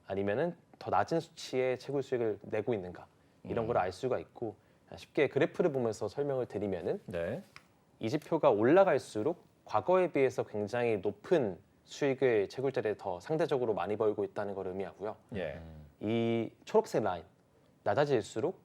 아니면은 더 낮은 수치의 채굴 수익을 내고 있는가 이런 걸 알 수가 있고 쉽게 그래프를 보면서 설명을 드리면은 네. 이 지표가 올라갈수록 과거에 비해서 굉장히 높은 수익을 채굴자들이 더 상대적으로 많이 벌고 있다는 걸 의미하고요. 예. 이 초록색 라인 낮아질수록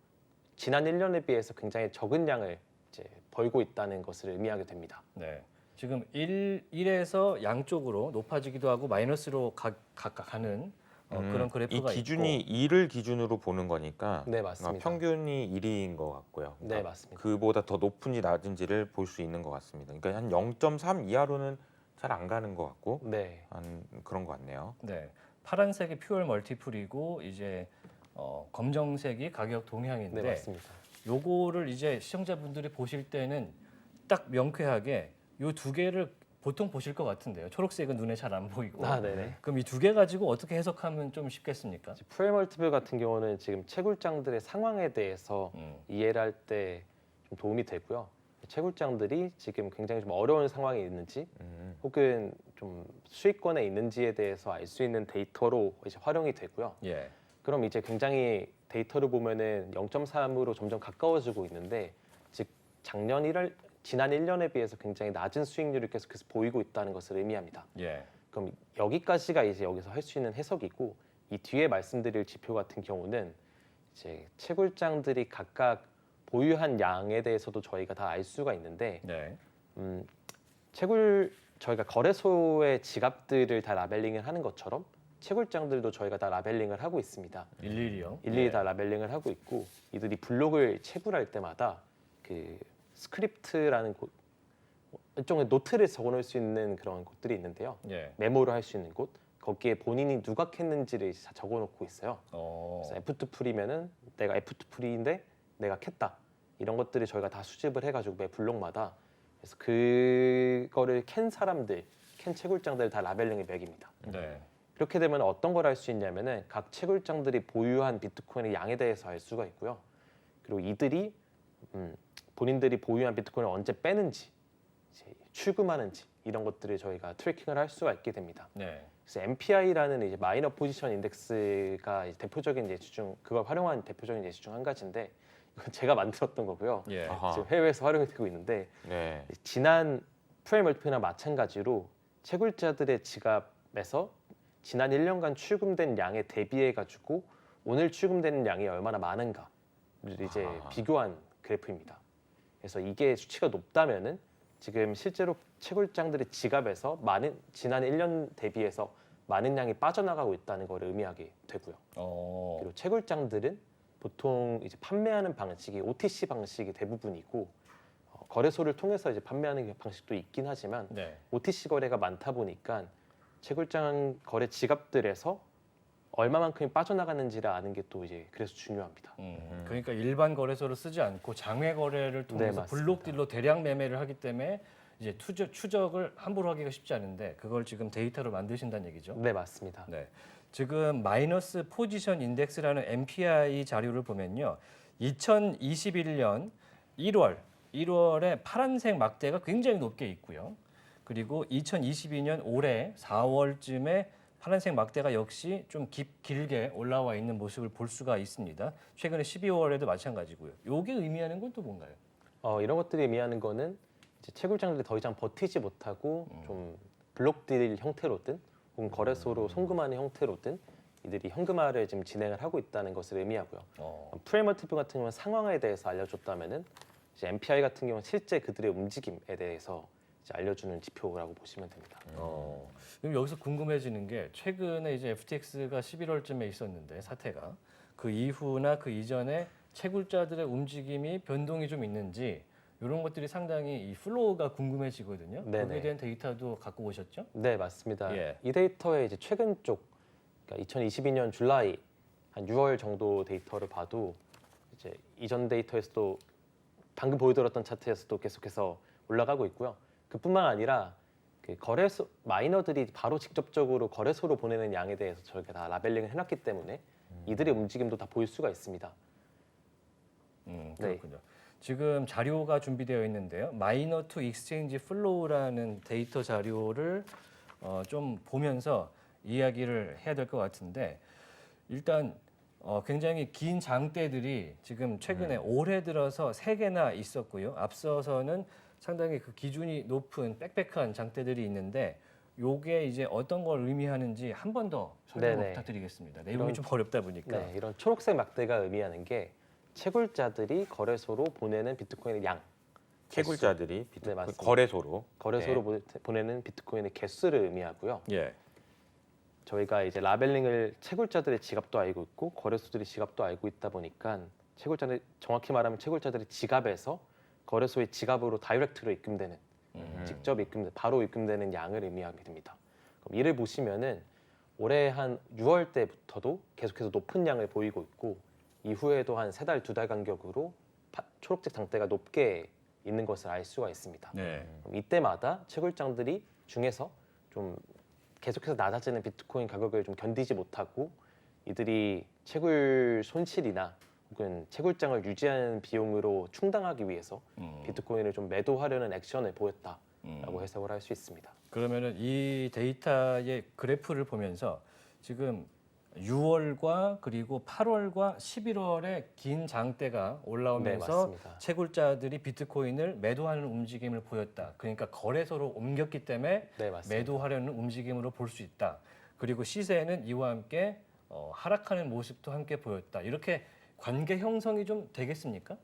지난 1년에 비해서 굉장히 적은 양을 이제 벌고 있다는 것을 의미하게 됩니다. 네. 지금 1에서 양쪽으로 높아지기도 하고 마이너스로 가는 그런 이 그래프가 기준이 있고. 2를 기준으로 보는 거니까 네, 맞습니다. 평균이 1위인 것 같고요. 네, 그러니까 맞습니다. 그보다 더 높은지 낮은지를 볼 수 있는 것 같습니다. 그러니까 한 0.3 이하로는 잘 안 가는 것 같고 네, 한 그런 것 같네요. 네. 파란색이 퓨얼 멀티플이고 이제 검정색이 가격 네, 동향인데 맞습니다. 요거를 이제 시청자분들이 보실 때는 딱 명쾌하게 요 두 개를 보통 보실 것 같은데요. 초록색은 눈에 잘 안 보이고. 아, 네네. 그럼 이 두 개 가지고 어떻게 해석하면 좀 쉽겠습니까? 푸엘 멀티플 같은 경우는 지금 채굴장들의 상황에 대해서 이해를 할 때 좀 도움이 되고요. 채굴장들이 지금 굉장히 좀 어려운 상황에 있는지 혹은 좀 수익권에 있는지에 대해서 알 수 있는 데이터로 이제 활용이 되고요. 예. 그럼 이제 굉장히 데이터를 보면은 0.3으로 점점 가까워지고 있는데 즉 지난 1년에 비해서 굉장히 낮은 수익률을 계속해서 보이고 있다는 것을 의미합니다. 예. 그럼 여기까지가 이제 여기서 할 수 있는 해석이고 이 뒤에 말씀드릴 지표 같은 경우는 이제 채굴장들이 각각 보유한 양에 대해서도 저희가 다 알 수가 있는데 네. 저희가 거래소의 지갑들을 다 라벨링을 하는 것처럼 채굴장들도 저희가 다 라벨링을 하고 있습니다. 일일이요. 일일이 다 라벨링을 하고 있고 이들이 블록을 채굴할 때마다 그 스크립트라는 일종의 노트를 적어놓을 수 있는 그런 곳들이 있는데요. 예. 메모를 할 수 있는 곳 거기에 본인이 누가 캤는지를 다 적어놓고 있어요. 그래서 F2 풀이면은 내가 F2 풀이인데 내가 캤다 이런 것들을 저희가 다 수집을 해가지고 매 블록마다 그래서 그거를 캔 사람들, 캔 채굴장들 다 라벨링을 매깁니다. 네. 그렇게 되면 어떤 걸 알 수 있냐면은 각 채굴장들이 보유한 비트코인의 양에 대해서 알 수가 있고요. 그리고 이들이 본인들이 보유한 비트코인을 언제 빼는지, 이제 출금하는지 이런 것들을 저희가 트래킹을 할 수가 있게 됩니다. 네. 그래서 MPI라는 이제 마이너 포지션 인덱스가 이제 대표적인 예시 중 그걸 활용한 대표적인 예시 중 한 가지인데 이건 제가 만들었던 거고요. 예. 아하. 지금 해외에서 활용이 되고 있는데 네. 지난 프레임 멀티플이나 마찬가지로 채굴자들의 지갑에서 지난 1년간 출금된 양에 대비해 가지고 오늘 출금되는 양이 얼마나 많은가를 이제 아하. 비교한 그래프입니다. 그래서 이게 수치가 높다면은 지금 실제로 채굴장들의 지갑에서 지난 1년 대비해서 많은 양이 빠져나가고 있다는 걸 의미하게 되고요. 그리고 채굴장들은 보통 이제 판매하는 방식이 OTC 방식이 대부분이고 거래소를 통해서 이제 판매하는 방식도 있긴 하지만 네. OTC 거래가 많다 보니까 채굴장 거래 지갑들에서 얼마만큼이 빠져나가는지를 아는 게 또 이제 그래서 중요합니다. 그러니까 일반 거래소를 쓰지 않고 장외 거래를 통해서 맞습니다. 블록 딜로 대량 매매를 하기 때문에 이제 추적을 함부로 하기가 쉽지 않은데 그걸 지금 데이터로 만드신다는 얘기죠. 네, 맞습니다. 네. 지금 마이너스 포지션 인덱스라는 MPI 자료를 보면요. 2021년 1월에 파란색 막대가 굉장히 높게 있고요. 그리고 2022년 올해 4월쯤에 파란색 막대가 역시 좀 길게 올라와 있는 모습을 볼 수가 있습니다. 최근에 12월에도 마찬가지고요. 이게 의미하는 건 또 뭔가요? 이런 것들이 의미하는 거는 이제 채굴장들이 더 이상 버티지 못하고 좀 블록딜 형태로든 혹은 거래소로 송금하는 형태로든 이들이 현금화를 지금 진행을 하고 있다는 것을 의미하고요. 프레임 멀티플 같은 경우는 상황에 대해서 알려줬다면은 이제 MPI 같은 경우는 실제 그들의 움직임에 대해서 이제 알려주는 지표라고 보시면 됩니다. 그럼 여기서 궁금해지는 게 최근에 이제 FTX가 11월쯤에 있었는데 사태가 그 이후나 그 이전에 채굴자들의 움직임이 변동이 좀 있는지 이런 것들이 상당히 이 플로우가 궁금해지거든요. 네네. 거기에 대한 데이터도 갖고 오셨죠? 네, 맞습니다. 예. 이 데이터의 이제 최근 쪽, 그러니까 2022년 줄라이 한 6월 정도 데이터를 봐도 이제 이전 데이터에서도 방금 보여드렸던 차트에서도 계속해서 올라가고 있고요. 그뿐만 아니라 그 거래소 마이너들이 바로 직접적으로 거래소로 보내는 양에 대해서 저희가 다 라벨링을 해놨기 때문에 이들의 움직임도 다 보일 수가 있습니다. 그렇군요. 지금 자료가 준비되어 있는데요. 마이너 투 익스체인지 플로우라는 데이터 자료를 좀 보면서 이야기를 해야 될 것 같은데 일단 굉장히 긴 장대들이 지금 최근에 올해 들어서 3개나 있었고요. 앞서서는 상당히 그 기준이 높은 빽빽한 장대들이 있는데 요게 이제 어떤 걸 의미하는지 한 번 더 설명 네네. 부탁드리겠습니다. 내용이 이런- 좀 어렵다 보니까. 네, 이런 초록색 막대가 의미하는 게 채굴자들이 거래소로 보내는 비트코인의 양, 채굴자들이 네, 비트코인 맞습니다. 거래소로 거래소로 보내는 비트코인의 개수를 의미하고요. 예. 저희가 이제 라벨링을 채굴자들의 지갑도 알고 있고 거래소들의 지갑도 알고 있다 보니까 채굴자들 정확히 말하면 채굴자들의 지갑에서 거래소의 지갑으로 다이렉트로 입금되는 직접 바로 입금되는 양을 의미하게 됩니다. 그럼 이를 보시면은 올해 한 6월 때부터도 계속해서 높은 양을 보이고 있고 이후에도 한 3달, 2달 간격으로 초록색 장대가 높게 있는 것을 알 수가 있습니다. 네. 그럼 이때마다 채굴장들이 중에서 좀 계속해서 낮아지는 비트코인 가격을 좀 견디지 못하고 이들이 채굴 손실이나 혹은 채굴장을 유지하는 비용으로 충당하기 위해서 비트코인을 좀 매도하려는 액션을 보였다라고 해석을 할 수 있습니다. 그러면은 이 데이터의 그래프를 보면서 지금 6월과 그리고 8월과 11월에 긴 장대가 네, 올라오면서 맞습니다. 채굴자들이 비트코인을 매도하는 움직임을 보였다. 그러니까 거래소로 옮겼기 때문에 네, 맞습니다. 매도하려는 움직임으로 볼 수 있다. 그리고 시세는 이와 함께 하락하는 모습도 함께 보였다. 이렇게 관계 형성이 좀 되겠습니까?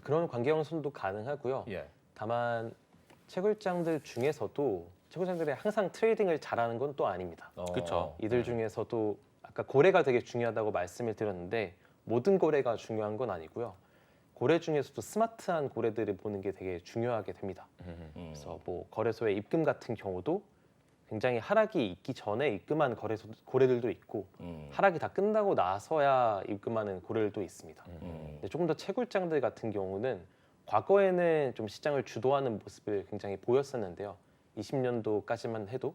그런 관계 형성도 가능하고요. 예. 다만 채굴장들 중에서도 채굴장들이 항상 트레이딩을 잘하는 건 또 아닙니다. 그쵸. 이들 중에서도 아까 고래가 되게 중요하다고 말씀을 드렸는데 모든 고래가 중요한 건 아니고요. 고래 중에서도 스마트한 고래들을 보는 게 되게 중요하게 됩니다. 그래서 뭐 거래소의 입금 같은 경우도 굉장히 하락이 있기 전에 입금한 고래들도 있고 하락이 다 끝나고 나서야 입금하는 고래들도 있습니다. 근데 조금 더 채굴장들 같은 경우는 과거에는 좀 시장을 주도하는 모습을 굉장히 보였었는데요. 20년도까지만 해도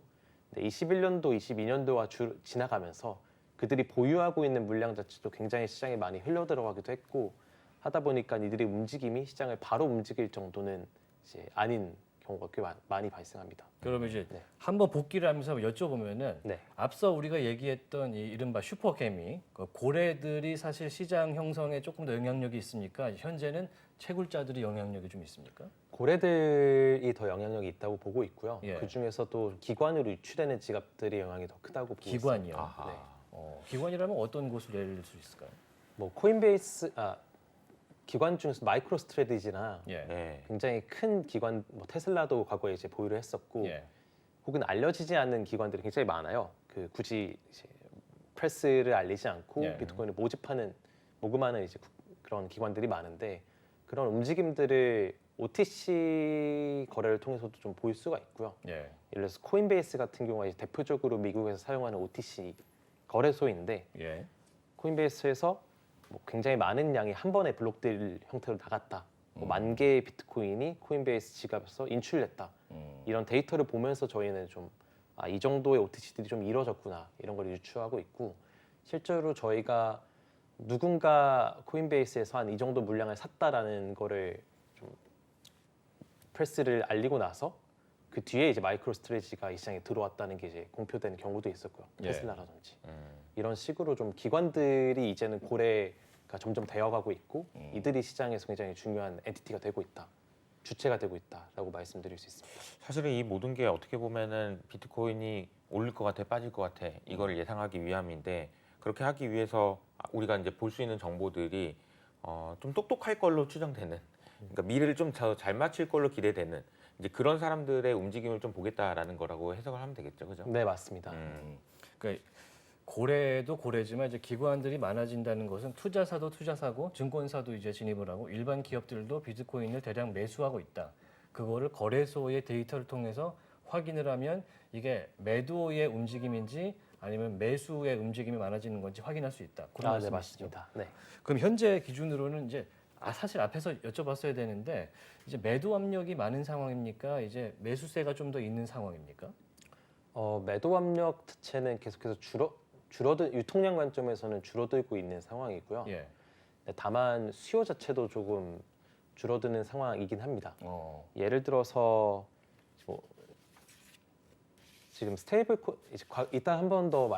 21년도, 22년도와 지나가면서 그들이 보유하고 있는 물량 자체도 굉장히 시장에 많이 흘러들어가기도 했고 하다 보니까 이들의 움직임이 시장을 바로 움직일 정도는 이제 아닌 경우가 꽤 많이 발생합니다. 그러면 이제 네. 한번 복귀를 하면서 여쭤보면은 네. 앞서 우리가 얘기했던 이 이른바 슈퍼개미 그 고래들이 사실 시장 형성에 조금 더 영향력이 있습니까? 현재는 채굴자들이 영향력이 좀 있습니까? 고래들이 더 영향력이 있다고 보고 있고요. 예. 그 중에서도 기관으로 유출되는 지갑들이 영향이 더 크다고 보고 기관이요. 있습니다. 아하. 네. 기관이라면 어떤 곳을 예를 들 수 있을까요? 뭐 코인베이스 기관 중에서 마이크로 스트래티지나 예. 네. 굉장히 큰 기관, 뭐 테슬라도 과거에 이제 보유를 했었고 예. 혹은 알려지지 않는 기관들이 굉장히 많아요. 그 굳이 이제 프레스를 알리지 않고 예. 비트코인을 모금하는 이제 그런 기관들이 많은데 그런 움직임들을 OTC 거래를 통해서도 좀 보일 수가 있고요. 예. 예를 들어서 코인베이스 같은 경우가 이제 대표적으로 미국에서 사용하는 OTC 거래소인데 예. 코인베이스에서 뭐 굉장히 많은 양이 한 번에 블록될 형태로 나갔다. 뭐 10,000개의 비트코인이 코인베이스 지갑에서 인출됐다. 이런 데이터를 보면서 저희는 좀 이 정도의 OTC들이 좀 이루어졌구나 이런 걸 유추하고 있고 실제로 저희가 누군가 코인베이스에서 한 이 정도 물량을 샀다라는 거를 좀 프레스를 알리고 나서 그 뒤에 이제 마이크로 스트레지가 이 시장에 들어왔다는 게 이제 공표된 경우도 있었고요. 예. 테슬라라든지 이런 식으로 좀 기관들이 이제는 고래가 점점 되어가고 있고 이들이 시장에서 굉장히 중요한 엔티티가 되고 있다. 주체가 되고 있다라고 말씀드릴 수 있습니다. 사실은 이 모든 게 어떻게 보면은 비트코인이 오를 것 같아 빠질 것 같아 이걸 예상하기 위함인데 그렇게 하기 위해서 우리가 이제 볼 수 있는 정보들이 좀 똑똑할 걸로 추정되는 그러니까 미래를 좀 잘 맞힐 걸로 기대되는 이제 그런 사람들의 움직임을 좀 보겠다라는 거라고 해석을 하면 되겠죠, 그죠? 네, 맞습니다. 그러니까 고래도 고래지만 이제 기관들이 많아진다는 것은 투자사도 투자사고 증권사도 이제 진입을 하고 일반 기업들도 비트코인을 대량 매수하고 있다. 그거를 거래소의 데이터를 통해서 확인을 하면 이게 매도의 움직임인지 아니면 매수의 움직임이 많아지는 건지 확인할 수 있다. 그런 네, 말씀이시죠? 맞습니다. 네. 그럼 현재 기준으로는 이제 사실 앞에서 여쭤봤어야 되는데 이제 매도 압력이 많은 상황입니까? 이제 매수세가 좀 더 있는 상황입니까? 매도 압력 자체는 계속해서 줄어든 유통량 관점에서는 줄어들고 있는 상황이고요. 예. 네, 다만 수요 자체도 조금 줄어드는 상황이긴 합니다. 예를 들어서 뭐 지금 스테이블 이제 이따 한 번 더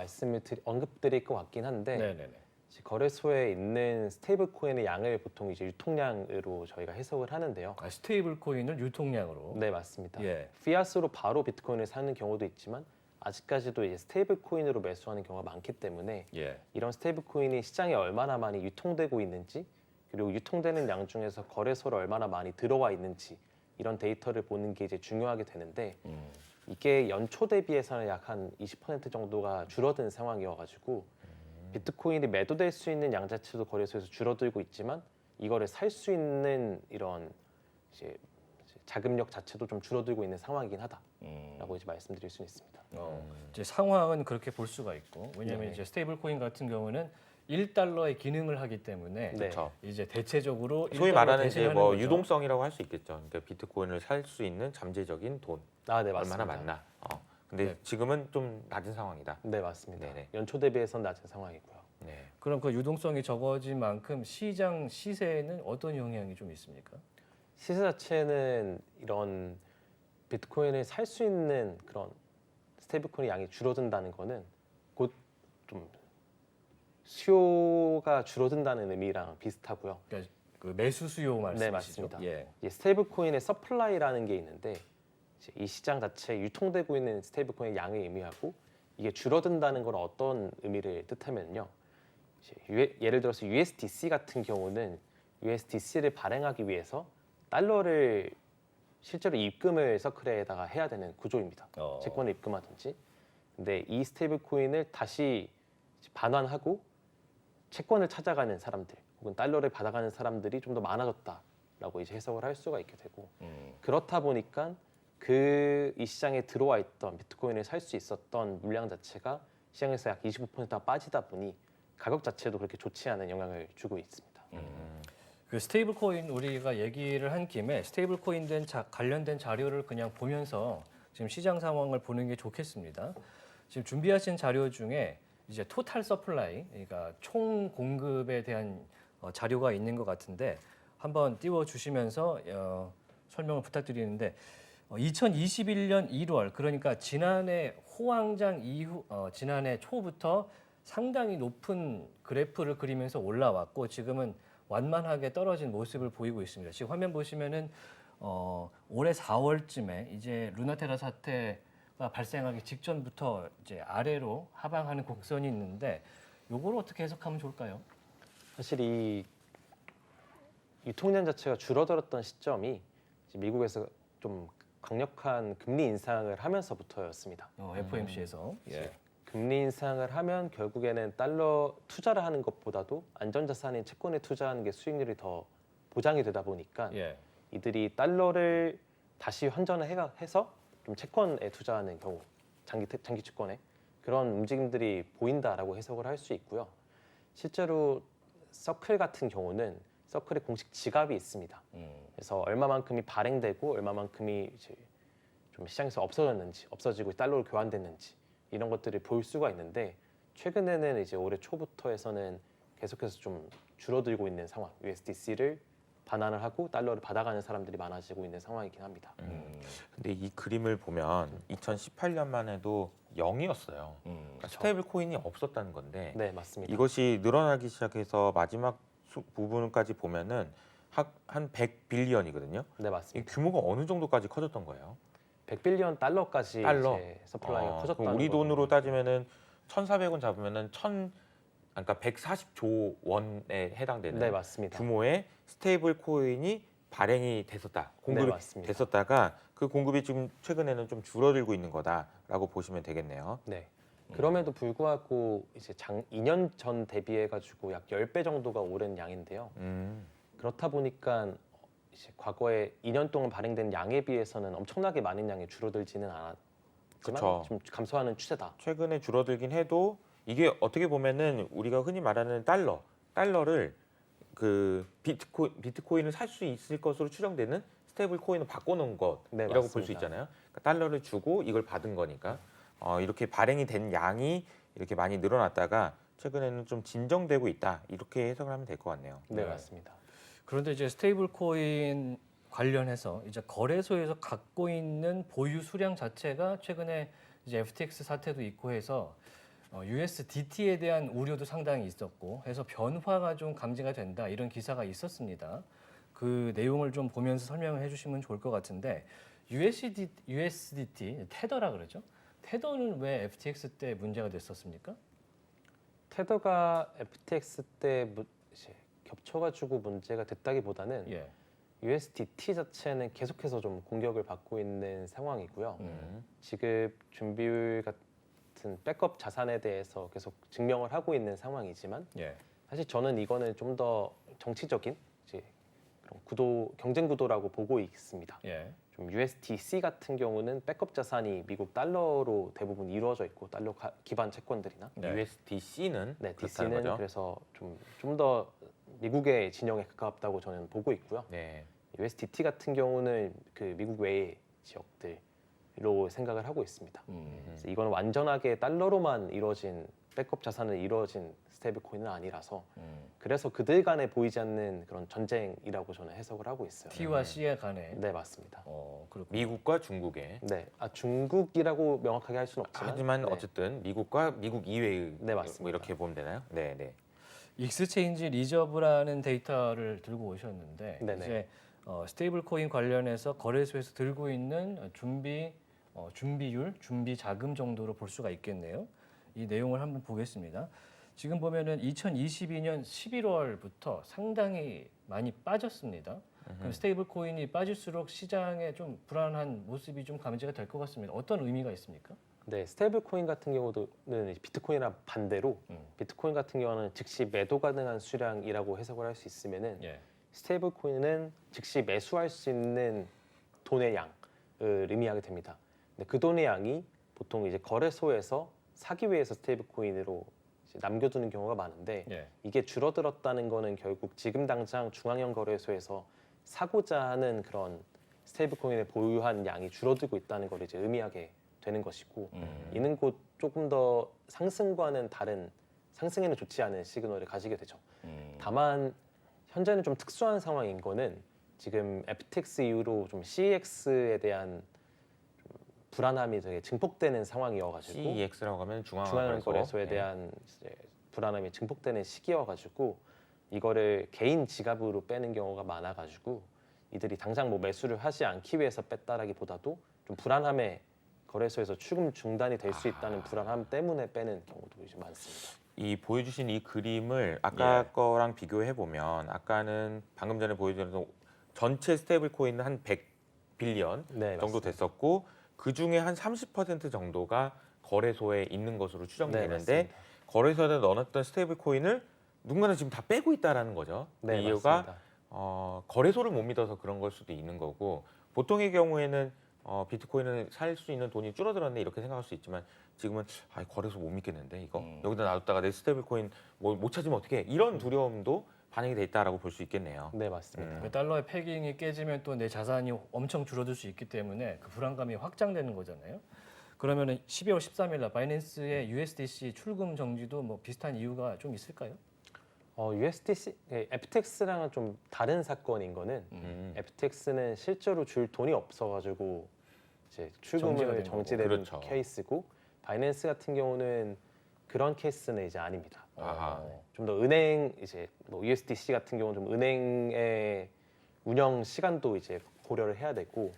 언급드릴 것 같긴 한데 네네네. 거래소에 있는 스테이블 코인의 양을 보통 이제 유통량으로 저희가 해석을 하는데요. 스테이블 코인을 유통량으로. 네, 맞습니다. 예. 피아스로 바로 비트코인을 사는 경우도 있지만 아직까지도 이제 스테이블 코인으로 매수하는 경우가 많기 때문에 예. 이런 스테이블 코인이 시장에 얼마나 많이 유통되고 있는지, 그리고 유통되는 양 중에서 거래소로 얼마나 많이 들어와 있는지 이런 데이터를 보는 게 이제 중요하게 되는데, 이게 연초 대비해서는 약 한 20% 정도가 줄어든 상황이어가지고 비트코인이 매도될 수 있는 양 자체도 거래소에서 줄어들고 있지만 이거를 살 수 있는 이런 이제 자금력 자체도 좀 줄어들고 있는 상황이긴 하다라고 이제 말씀드릴 수 있습니다. 이제 상황은 그렇게 볼 수가 있고, 왜냐하면 네. 이제 스테이블 코인 같은 경우는 1달러의 기능을 하기 때문에 네. 그렇죠. 이제 대체적으로 소위 1달러 말하는 이제 대신하는 뭐 거죠. 유동성이라고 할 수 있겠죠. 그러니까 비트코인을 살 수 있는 잠재적인 돈 아, 네, 얼마나 맞습니다. 많나. 근데 네. 지금은 좀 낮은 상황이다. 네, 맞습니다. 네네. 연초 대비해서는 낮은 상황이고요. 네. 그럼 그 유동성이 적어진 만큼 시장 시세에는 어떤 영향이 좀 있습니까? 시세 자체는 이런 비트코인을 살 수 있는 그런 스테이블코인 양이 줄어든다는 거는 곧 좀 수요가 줄어든다는 의미랑 비슷하고요. 그러니까 그 매수 수요 말씀이시죠? 네, 맞습니다. 예. 이 스테이블코인의 서플라이라는 게 있는데 이제 이 시장 자체에 유통되고 있는 스테이블코인의 양을 의미하고, 이게 줄어든다는 건 어떤 의미를 뜻하면요. 예를 들어서 USDC 같은 경우는 USDC를 발행하기 위해서 달러를 실제로 입금을 서클에다가 해야 되는 구조입니다. 채권을 입금하든지. 근데 이 스테이블 코인을 다시 반환하고 채권을 찾아가는 사람들 혹은 달러를 받아가는 사람들이 좀 더 많아졌다라고 이제 해석을 할 수가 있게 되고, 그렇다 보니까 이 시장에 들어와 있던 비트코인을 살 수 있었던 물량 자체가 시장에서 약 25%가 빠지다 보니 가격 자체도 그렇게 좋지 않은 영향을 주고 있습니다. 그 스테이블 코인 우리가 얘기를 한 김에 스테이블 코인 관련된 자료를 그냥 보면서 지금 시장 상황을 보는 게 좋겠습니다. 지금 준비하신 자료 중에 이제 토탈 서플라이, 그러니까 총 공급에 대한 자료가 있는 것 같은데 한번 띄워 주시면서 설명을 부탁드리는데, 2021년 1월, 그러니까 지난해 호황장 이후 지난해 초부터 상당히 높은 그래프를 그리면서 올라왔고 지금은 완만하게 떨어진 모습을 보이고 있습니다. 지금 화면 보시면은 올해 4월쯤에 이제 루나테라 사태가 발생하기 직전부터 이제 아래로 하방하는 곡선이 있는데, 요걸 어떻게 해석하면 좋을까요? 사실 이 유통량 자체가 줄어들었던 시점이 이제 미국에서 좀 강력한 금리 인상을 하면서부터였습니다. FOMC에서. 예. 금리 인상을 하면 결국에는 달러 투자를 하는 것보다도 안전자산인 채권에 투자하는 게 수익률이 더 보장이 되다 보니까 예. 이들이 달러를 다시 환전을 해서 좀 채권에 투자하는 경우, 장기 채권에 그런 움직임들이 보인다라고 해석을 할 수 있고요. 실제로 서클 같은 경우는 서클의 공식 지갑이 있습니다. 그래서 얼마만큼이 발행되고 얼마만큼이 이제 좀 시장에서 없어지고 달러로 교환됐는지 이런 것들을 볼 수가 있는데, 최근에는 이제 올해 초부터 해서는 계속해서 좀 줄어들고 있는 상황, USDC를 반환을 하고 달러를 받아가는 사람들이 많아지고 있는 상황이긴 합니다. 근데 이 그림을 보면 2018년만 해도 0이었어요. 그러니까 스테이블 코인이 없었다는 건데, 네, 맞습니다. 이것이 늘어나기 시작해서 마지막 부분까지 보면은 한 100빌리언이거든요. 네, 이 맞습니다. 규모가 어느 정도까지 커졌던 거예요? 100빌리언 달러까지 달러? 이제 서플라이가 그럼 커졌다는 우리 돈으로 거는 따지면은 1,400원 잡으면은 그러니까 140조 원에 해당되는 네, 맞습니다. 규모의 스테이블 코인이 발행이 됐었다. 공급이 네, 맞습니다. 됐었다가 그 공급이 지금 최근에는 좀 줄어들고 있는 거다라고 보시면 되겠네요. 네. 그럼에도 불구하고 이제 2년 전 대비해 가지고 약 10배 정도가 오른 양인데요. 그렇다 보니까 이제 과거에 2년 동안 발행된 양에 비해서는 엄청나게 많은 양이 줄어들지는 않았지만 그쵸. 좀 감소하는 추세다. 최근에 줄어들긴 해도 이게 어떻게 보면은 우리가 흔히 말하는 달러를 그 비트코인을 살 수 있을 것으로 추정되는 스테이블 코인을 바꿔놓은 네, 것이라고 볼 수 맞습니다. 있잖아요. 그러니까 달러를 주고 이걸 받은 거니까 이렇게 발행이 된 양이 이렇게 많이 늘어났다가 최근에는 좀 진정되고 있다, 이렇게 해석을 하면 될 것 같네요. 네, 맞습니다. 그런데 이제 스테이블 코인 관련해서 이제 거래소에서 갖고 있는 보유 수량 자체가 최근에 이제 FTX 사태도 있고 해서 USDT에 대한 우려도 상당히 있었고 해서 변화가 좀 감지가 된다 이런 기사가 있었습니다. 그 내용을 좀 보면서 설명을 해주시면 좋을 것 같은데 USDT 테더라 그러죠? 테더는 왜 FTX 때 문제가 됐었습니까? 테더가 FTX 때 이제 겹쳐가지고 문제가 됐다기보다는 예. USDT 자체는 계속해서 좀 공격을 받고 있는 상황이고요. 음. 지급 준비율 같은 백업 자산에 대해서 계속 증명을 하고 있는 상황이지만 예. 사실 저는 이거는 좀 더 정치적인 이제 그런 경쟁 구도라고 보고 있습니다. 예. 좀 USDC 같은 경우는 백업 자산이 미국 달러로 대부분 이루어져 있고 달러 기반 채권들이나 네. USDC는 네, 그렇다는 DC는 거죠. 그래서 좀 더 미국의 진영에 가깝다고 저는 보고 있고요. 네. USDT 같은 경우는 그 미국 외의 지역들로 생각을 하고 있습니다. 그래서 이건 완전하게 달러로만 이루어진 백업 자산을 이루어진 스테이블 코인은 아니라서 그래서 그들 간에 보이지 않는 그런 전쟁이라고 저는 해석을 하고 있어요. T와 C에 관해. 네, 맞습니다. 그렇군요. 미국과 중국의. 네, 중국이라고 명확하게 할 수는 없지만 하지만 네. 어쨌든 미국과 미국 이외의 네, 맞습니다. 뭐 이렇게 보면 되나요? 네, 네. 익스체인지 리저브라는 데이터를 들고 오셨는데 네네. 이제 스테이블 코인 관련해서 거래소에서 들고 있는 준비율, 준비 자금 정도로 볼 수가 있겠네요. 이 내용을 한번 보겠습니다. 지금 보면은 2022년 11월부터 상당히 많이 빠졌습니다. 그럼 스테이블 코인이 빠질수록 시장에 좀 불안한 모습이 좀 감지가 될 것 같습니다. 어떤 의미가 있습니까? 네, 스테이블 코인 같은 경우는 비트코인이랑 반대로 비트코인 같은 경우는 즉시 매도 가능한 수량이라고 해석을 할 수 있으면은 예. 스테이블 코인은 즉시 매수할 수 있는 돈의 양을 의미하게 됩니다. 근데 그 돈의 양이 보통 이제 거래소에서 사기 위해서 스테이블 코인으로 이제 남겨두는 경우가 많은데 예. 이게 줄어들었다는 거는 결국 지금 당장 중앙형 거래소에서 사고자 하는 그런 스테이블 코인을 보유한 양이 줄어들고 있다는 걸 이제 의미하게 되는 것이고 이는 곧 조금 더 상승과는 다른 상승에는 좋지 않은 시그널을 가지게 되죠. 다만 현재는 좀 특수한 상황인 거는 지금 FTX 이후로 좀 CEX에 대한 좀 불안함이 되게 증폭되는 상황이어가지고 CEX라고 하면 중앙형 거래소에 네. 대한 이제 불안함이 증폭되는 시기여가지고 이거를 개인 지갑으로 빼는 경우가 많아가지고 이들이 당장 뭐 매수를 하지 않기 위해서 뺐다라기보다도 좀 불안함에 거래소에서 추금 중단이 될 수 있다는 불안함 때문에 빼는 경우도 이제 많습니다. 이 보여주신 이 그림을 아까 예. 거랑 비교해 보면 아까는 방금 전에 보여준 전체 스테이블 코인은 한 100빌리언 네, 정도 맞습니다. 됐었고 그 중에 한 30% 정도가 거래소에 있는 것으로 네, 추정되는데 맞습니다. 거래소에 넣어놨던 스테이블 코인을 누군가는 지금 다 빼고 있다라는 거죠. 네, 그 이유가 맞습니다. 거래소를 못 믿어서 그런 걸 수도 있는 거고 보통의 경우에는 비트코인을 살 수 있는 돈이 줄어들었네 이렇게 생각할 수 있지만 지금은 거래소 못 믿겠는데 이거 여기다 놔뒀다가 내 스테이블 코인 뭐 못 찾으면 어떻게 이런 두려움도 반영이 돼 있다라고 볼 수 있겠네요. 네, 맞습니다. 그 달러의 패깅이 깨지면 또 내 자산이 엄청 줄어들 수 있기 때문에 그 불안감이 확장되는 거잖아요. 그러면은 12월 13일 날 바이낸스의 USDC 출금 정지도 뭐 비슷한 이유가 좀 있을까요? USDC, FTX랑은 좀 다른 사건인 거는 FTX는 실제로 줄 돈이 없어가지고 이제 정지가 출금을 된 정지되는 거고. 그렇죠. 케이스고 바이낸스 같은 경우는 그런 케이스는 이제 아닙니다. 아하. 좀 더 은행 이제 뭐 USDC 같은 경우는 좀 은행의 운영 시간도 이제 고려를 해야 되고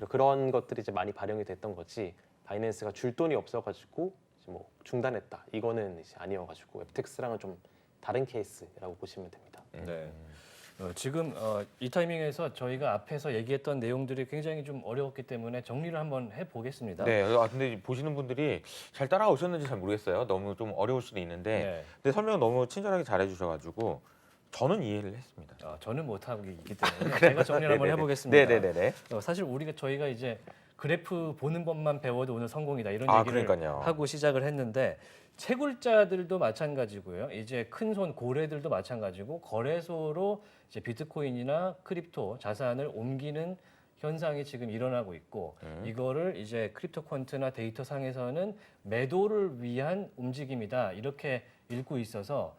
그런 것들이 이제 많이 발영이 됐던 거지 바이낸스가 줄 돈이 없어가지고 이제 뭐 중단했다 이거는 이제 아니어가지고 FTX랑은 좀 다른 케이스라고 보시면 됩니다. 네. 지금 이 타이밍에서 저희가 앞에서 얘기했던 내용들이 굉장히 좀 어려웠기 때문에 정리를 한번 해보겠습니다. 네, 근데 보시는 분들이 잘 따라오셨는지 잘 모르겠어요. 너무 좀 어려울 수도 있는데, 네. 근데 설명 너무 친절하게 잘해주셔가지고 저는 이해를 했습니다. 저는 못하고 있기 때문에 제가 정리를 한번 해보겠습니다. 네네네. 사실 저희가 이제 그래프 보는 법만 배워도 오늘 성공이다 이런 얘기를 그러니까요. 하고 시작을 했는데 채굴자들도 마찬가지고요. 이제 큰손 고래들도 마찬가지고 거래소로 이제 비트코인이나 크립토 자산을 옮기는 현상이 지금 일어나고 있고 이거를 이제 크립토 퀀트나 데이터 상에서는 매도를 위한 움직임이다 이렇게 읽고 있어서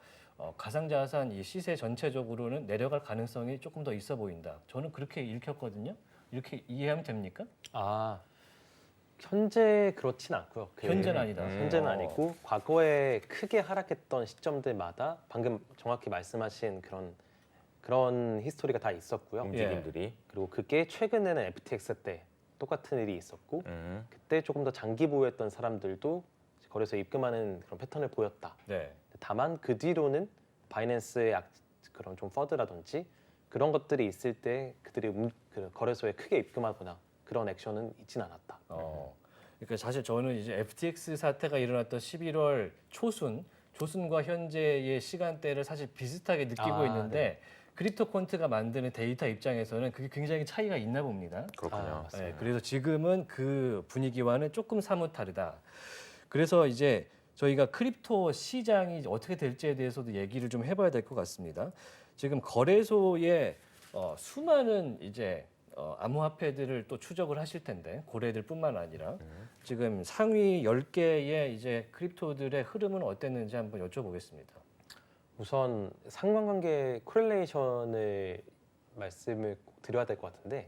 가상자산 이 시세 전체적으로는 내려갈 가능성이 조금 더 있어 보인다. 저는 그렇게 읽혔거든요. 이렇게 이해하면 됩니까? 현재 그렇진 않고요. 현재는 아니다. 현재는 어. 아니고 과거에 크게 하락했던 시점들마다 방금 정확히 말씀하신 그런 히스토리가 다 있었고요. 움직임들이. 그리고 그게 최근에는 FTX 때 똑같은 일이 있었고 음. 그때 조금 더 장기 보유했던 사람들도 거래소에 입금하는 그런 패턴을 보였다. 네. 다만 그 뒤로는 바이낸스의 그런 좀 퍼드라든지 그런 것들이 있을 때 그들이 그 거래소에 크게 입금하거나 그런 액션은 있진 않았다. 그러니까 사실 저는 이제 FTX 사태가 일어났던 11월 조순과 현재의 시간대를 사실 비슷하게 느끼고 아, 있는데 크립토콘트가 만드는 데이터 입장에서는 그게 굉장히 차이가 있나 봅니다. 그렇군요. 맞습니다. 네, 그래서 지금은 그 분위기와는 조금 사뭇 다르다. 그래서 이제 저희가 크립토 시장이 어떻게 될지에 대해서도 얘기를 좀 해봐야 될 것 같습니다. 지금 거래소에 수많은 이제 암호화폐들을 또 추적을 하실 텐데 고래들뿐만 아니라 지금 상위 10개의 이제 크립토들의 흐름은 어땠는지 한번 여쭤보겠습니다. 우선 상관관계 코렐레이션을 말씀을 꼭 드려야 될 것 같은데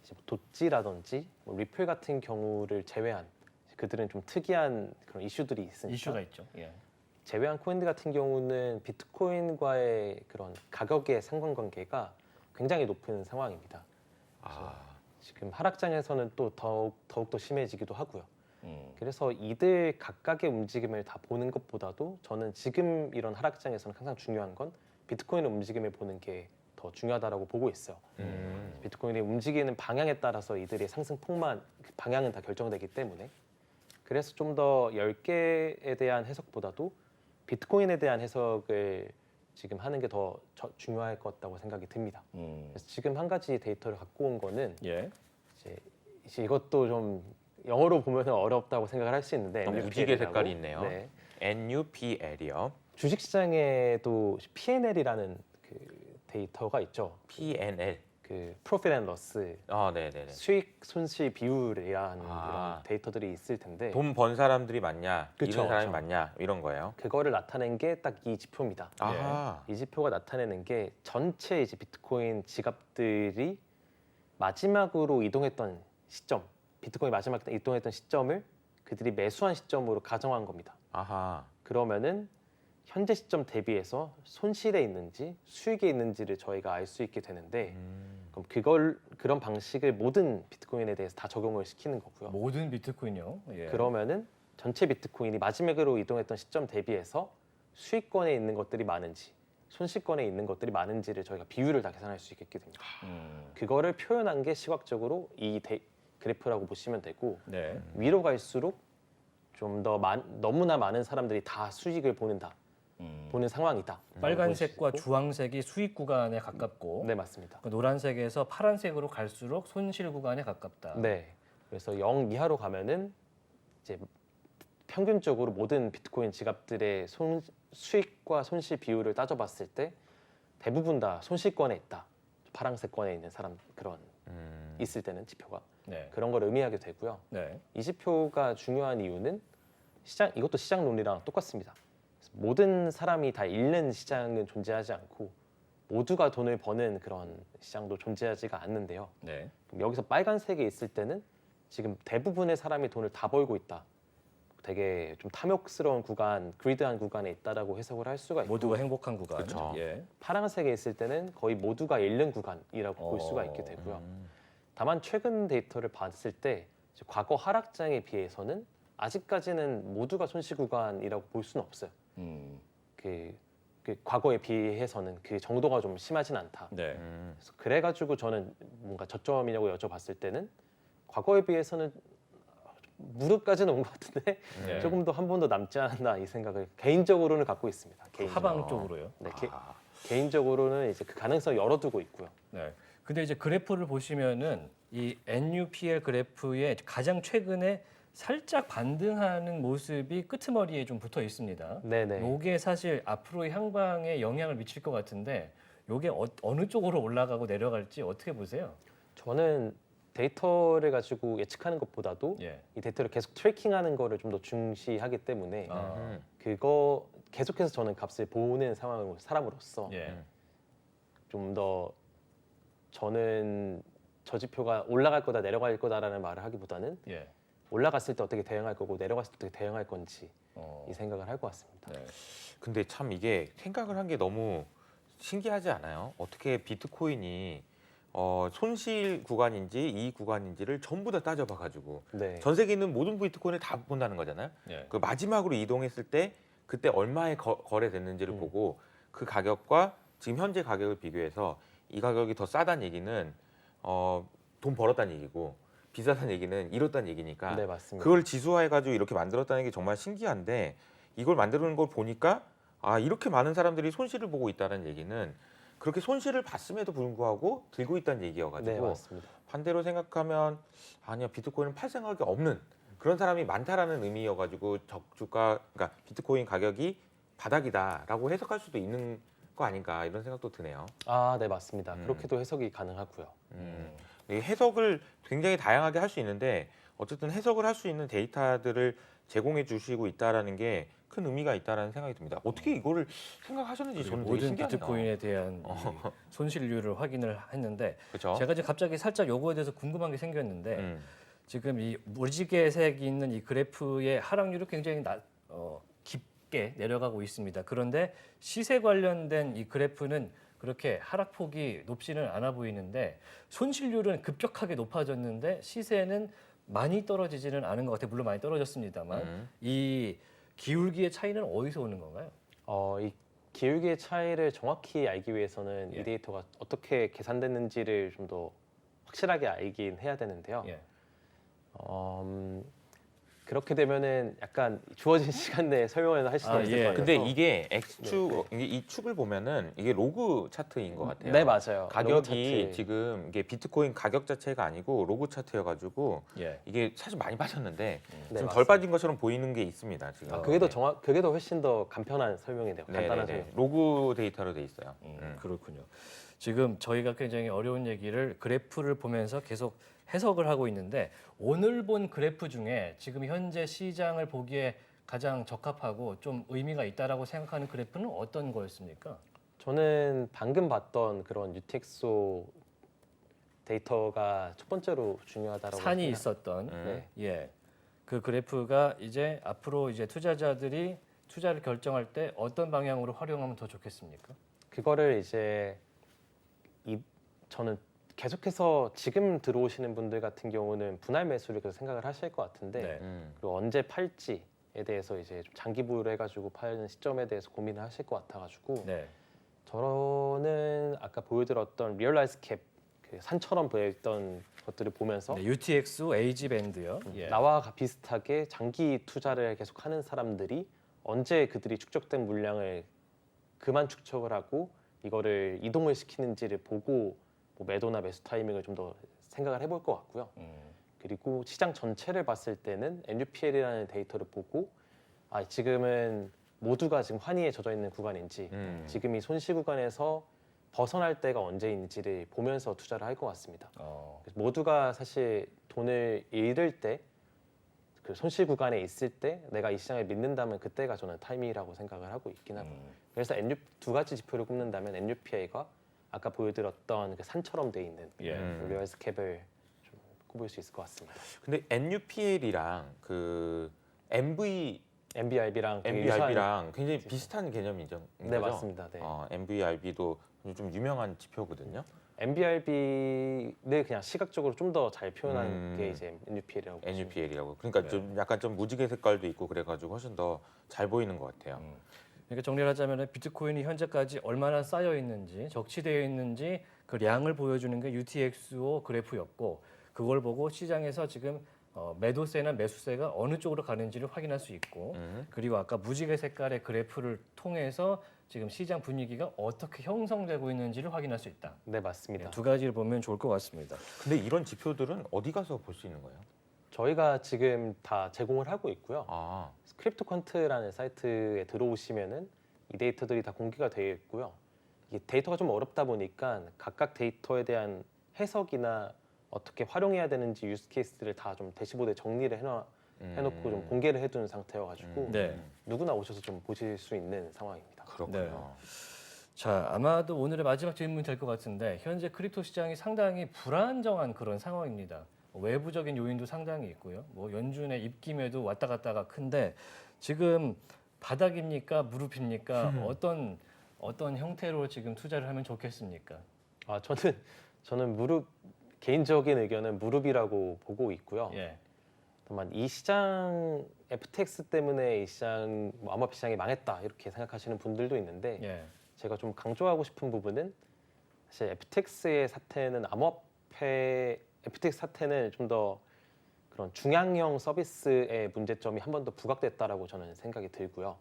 이제 뭐 도찌라든지 뭐 리플 같은 경우를 제외한 그들은 좀 특이한 그런 이슈들이 있으니까 이슈가 있죠. 예. 제외한 코인들 같은 경우는 비트코인과의 그런 가격의 상관관계가 굉장히 높은 상황입니다. 아, 지금 하락장에서는 또 더욱더 심해지기도 하고요. 음. 그래서 이들 각각의 움직임을 다 보는 것보다도 저는 지금 이런 하락장에서는 항상 중요한 건 비트코인의 움직임을 보는 게 더 중요하다라고 보고 있어요. 비트코인이 움직이는 방향에 따라서 이들의 상승 폭만 그 방향은 다 결정되기 때문에 그래서 좀 더 10개에 대한 해석보다도 비트코인에 대한 해석을 지금 하는 게 더 중요할 것 같다고 생각이 듭니다. 그래서 지금 한 가지 데이터를 갖고 온 거는 예. 이제 이것도 좀 영어로 보면 어렵다고 생각을 할 수 있는데 너무 NUPL 무지개 이라고. 색깔이 있네요. 네. NUPL이요. 주식시장에도 PNL이라는 그 데이터가 있죠. PNL. 그 Profit and Loss, 아, 네네네. 수익 손실 비율이라는 아. 이런 데이터들이 있을 텐데 돈 번 사람들이 많냐, 그쵸, 잃은 사람이 그쵸. 많냐 이런 거예요. 그거를 나타낸 게 딱 이 지표입니다. 아하. 이 지표가 나타내는 게 전체 이제 비트코인 지갑들이 마지막으로 이동했던 시점, 비트코인 마지막 이동했던 시점을 그들이 매수한 시점으로 가정한 겁니다. 아하. 그러면은 현재 시점 대비해서 손실에 있는지 수익에 있는지를 저희가 알 수 있게 되는데 그럼 그런 방식을 모든 비트코인에 대해서 다 적용을 시키는 거고요. 모든 비트코인요. 예. 그러면은 전체 비트코인이 마지막으로 이동했던 시점 대비해서 수익권에 있는 것들이 많은지 손실권에 있는 것들이 많은지를 저희가 비율을 다 계산할 수 있게 됩니다. 그거를 표현한 게 시각적으로 이 그래프라고 보시면 되고 네. 위로 갈수록 좀 더 너무나 많은 사람들이 다 수익을 보는 상황이다. 빨간색과 주황색이 수익 구간에 가깝고 네, 맞습니다. 그 노란색에서 파란색으로 갈수록 손실 구간에 가깝다. 네. 그래서 0 이하로 가면은 이제 평균적으로 모든 비트코인 지갑들의 수익과 손실 비율을 따져봤을 때 대부분 다 손실권에 있다. 파란색권에 있는 사람 그런 있을 때는 지표가 네. 그런 걸 의미하게 되고요. 네. 이 지표가 중요한 이유는 이것도 시장 논리랑 똑같습니다. 모든 사람이 다 잃는 시장은 존재하지 않고 모두가 돈을 버는 그런 시장도 존재하지가 않는데요. 네. 그럼 여기서 빨간색에 있을 때는 지금 대부분의 사람이 돈을 다 벌고 있다. 되게 좀 탐욕스러운 구간, 그리드한 구간에 있다라고 해석을 할 수가 있고 모두가 행복한 구간. 그쵸. 예. 파란색에 있을 때는 거의 모두가 잃는 구간이라고 볼 수가 있게 되고요. 다만 최근 데이터를 봤을 때 이제 과거 하락장에 비해서는 아직까지는 모두가 손실 구간이라고 볼 수는 없어요. 그 과거에 비해서는 그 정도가 좀 심하진 않다. 네. 그래가지고 저는 뭔가 저점이냐고 여쭤봤을 때는 과거에 비해서는 무릎까지는 온 것 같은데 네. 조금 더 한 번 더 남지 않았나 이 생각을 개인적으로는 갖고 있습니다. 개인적으로. 하방 쪽으로요. 네, 개인적으로는 이제 그 가능성을 열어두고 있고요. 네. 근데 이제 그래프를 보시면은 이 NUPL 그래프의 가장 최근에 살짝 반등하는 모습이 끄트머리에 좀 붙어 있습니다. 네네. 요게 사실 앞으로의 향방에 영향을 미칠 것 같은데 요게 어느 쪽으로 올라가고 내려갈지 어떻게 보세요? 저는 데이터를 가지고 예측하는 것보다도 예. 이 데이터를 계속 트래킹하는 거를 좀 더 중시하기 때문에 아, 그거 계속해서 저는 값을 보는 사람으로서 예. 좀 더 저는 저 지표가 올라갈 거다 내려갈 거다라는 말을 하기보다는 예. 올라갔을 때 어떻게 대응할 거고 내려갔을 때 어떻게 대응할 건지 어, 이 생각을 할 것 같습니다. 네. 근데 참 이게 생각을 한 게 너무 신기하지 않아요? 어떻게 비트코인이 손실 구간인지 이익 구간인지를 전부 다 따져봐가지고 네. 전 세계 있는 모든 비트코인을 다 본다는 거잖아요. 예. 그 마지막으로 이동했을 때 그때 얼마에 거래됐는지를 보고 그 가격과 지금 현재 가격을 비교해서 이 가격이 더 싸다는 얘기는 돈 벌었다는 얘기고 비싸다는 얘기는 잃었다는 얘기니까 네, 맞습니다. 그걸 지수화해가지고 이렇게 만들었다는 게 정말 신기한데 이걸 만드는 걸 보니까 아 이렇게 많은 사람들이 손실을 보고 있다는 얘기는 그렇게 손실을 봤음에도 불구하고 들고 있다는 네, 얘기여가지고 맞습니다. 반대로 생각하면 아니야 비트코인은 팔 생각이 없는 그런 사람이 많다라는 의미여가지고 저주가 그러니까 비트코인 가격이 바닥이다라고 해석할 수도 있는 거 아닌가 이런 생각도 드네요. 아, 네, 맞습니다. 그렇게도 해석이 가능하고요. 이 해석을 굉장히 다양하게 할 수 있는데 어쨌든 해석을 할 수 있는 데이터들을 제공해 주시고 있다라는 게 큰 의미가 있다라는 생각이 듭니다. 어떻게 이거를 생각하셨는지 그리고 저는 되게 모든 신기하네요. 비트코인에 대한 이 손실률을 확인을 했는데 그렇죠? 제가 이제 갑자기 살짝 요거에 대해서 궁금한 게 생겼는데 음. 지금 이 무지개색이 있는 이 그래프의 하락률이 굉장히 깊게 내려가고 있습니다. 그런데 시세 관련된 이 그래프는 그렇게 하락폭이 높지는 않아 보이는데 손실률은 급격하게 높아졌는데 시세는 많이 떨어지지는 않은 것 같아요. 물론 많이 떨어졌습니다만 이 기울기의 차이는 어디서 오는 건가요? 이 기울기의 차이를 정확히 알기 위해서는 예. 이 데이터가 어떻게 계산됐는지를 좀 더 확실하게 알긴 해야 되는데요. 예. 그렇게 되면은 약간 주어진 시간 내에 설명을 할 수는 아, 없을 예. 것 같아서. 근데 이게 X축 이게 이 축을 보면은 이게 로그 차트인 것 같아요. 네, 맞아요. 로그 가격이 차트. 지금 이게 비트코인 가격 자체가 아니고 로그 차트여가지고 예. 이게 사실 많이 빠졌는데 네, 좀 덜 맞습니다. 빠진 것처럼 보이는 게 있습니다. 지금. 아, 그게 더 그게 더 훨씬 더 간편한 설명이네요. 네, 간단한 네, 설명. 네. 로그 데이터로 돼 있어요. 그렇군요. 지금 저희가 굉장히 어려운 얘기를 그래프를 보면서 계속 해석을 하고 있는데 오늘 본 그래프 중에 지금 현재 시장을 보기에 가장 적합하고 좀 의미가 있다라고 생각하는 그래프는 어떤 거였습니까? 저는 방금 봤던 그런 UTXO 데이터가 첫 번째로 중요하다라고 산이 생각- 있었던 네. 예. 그 그래프가 이제 앞으로 이제 투자자들이 투자를 결정할 때 어떤 방향으로 활용하면 더 좋겠습니까? 그거를 이제 저는 계속해서 지금 들어오시는 분들 같은 경우는 분할 매수를 계속 생각을 하실 것 같은데 네. 그리고 언제 팔지에 대해서 이제 좀 장기 보유를 해가지고 파는 시점에 대해서 고민을 하실 것 같아가지고 네. 저는 아까 보여드렸던 리얼라이즈 캡 그 산처럼 보였던 것들을 보면서 네, UTX 에이지 밴드요. 예. 나와 비슷하게 장기 투자를 계속 하는 사람들이 언제 그들이 축적된 물량을 그만 축적을 하고 이거를 이동을 시키는지를 보고 뭐 매도나 매수 타이밍을 좀 더 생각을 해볼 것 같고요. 그리고 시장 전체를 봤을 때는 NUPL이라는 데이터를 보고 지금은 모두가 지금 환희에 젖어 있는 구간인지 지금 이 손실 구간에서 벗어날 때가 언제인지를 보면서 투자를 할 것 같습니다. 그래서 모두가 사실 돈을 잃을 때 그 손실 구간에 있을 때 내가 이 시장을 믿는다면 그때가 저는 타이밍이라고 생각을 하고 있긴 하고 그래서 두 가지 지표를 꼽는다면 NUPA가 아까 보여드렸던 그 산처럼 돼 있는 예. 리얼스 캡을 좀 꼽을 수 있을 것 같습니다. 근데 NUPL이랑 그 MBRB랑 MBRB랑 굉장히 비슷한 개념이죠. 네, 맞습니다. 네. MBRB도 좀 유명한 지표거든요. MBRB를 그냥 시각적으로 좀 더 잘 표현한 게 이제 NUPL이라고 NUPL이라고. 그러니까 좀 약간 좀 무지개 색깔도 있고 그래가지고 훨씬 더 잘 보이는 것 같아요. 그러니까 정리를 하자면 비트코인이 현재까지 얼마나 쌓여 있는지 적치되어 있는지 그 량을 보여주는 게 UTXO 그래프였고 그걸 보고 시장에서 지금 매도세나 매수세가 어느 쪽으로 가는지를 확인할 수 있고 그리고 아까 무지개 색깔의 그래프를 통해서 지금 시장 분위기가 어떻게 형성되고 있는지를 확인할 수 있다. 네, 맞습니다. 두 가지를 보면 좋을 것 같습니다. 근데 이런 지표들은 어디 가서 볼 수 있는 거예요? 저희가 지금 다 제공을 하고 있고요. 아, 크립토컨트라는 사이트에 들어오시면은 이 데이터들이 다 공개가 되어 있고요. 이게 데이터가 좀 어렵다 보니까 각각 데이터에 대한 해석이나 어떻게 활용해야 되는지 유스 케이스들을 다 좀 대시보드에 정리를 해놓고 좀 공개를 해둔 상태여가지고 네. 누구나 오셔서 좀 보실 수 있는 상황입니다. 그렇군요. 네. 자, 아마도 오늘의 마지막 질문이 될 것 같은데 현재 크립토 시장이 상당히 불안정한 그런 상황입니다. 외부적인 요인도 상당히 있고요. 뭐 연준의 입김에도 왔다 갔다가 큰데 지금 바닥입니까 무릎입니까? 어떤 형태로 지금 투자를 하면 좋겠습니까? 아, 저는 무릎 개인적인 의견은 무릎이라고 보고 있고요. 예. 다만 이 시장 FTX 때문에 이 시장 뭐 암호화폐 시장이 망했다 이렇게 생각하시는 분들도 있는데 예. 제가 좀 강조하고 싶은 부분은 사실 FTX의 사태는 FTX 사태는 좀 더 그런 중앙형 서비스의 문제점이 한 번 더 부각됐다라고 저는 생각이 들고요.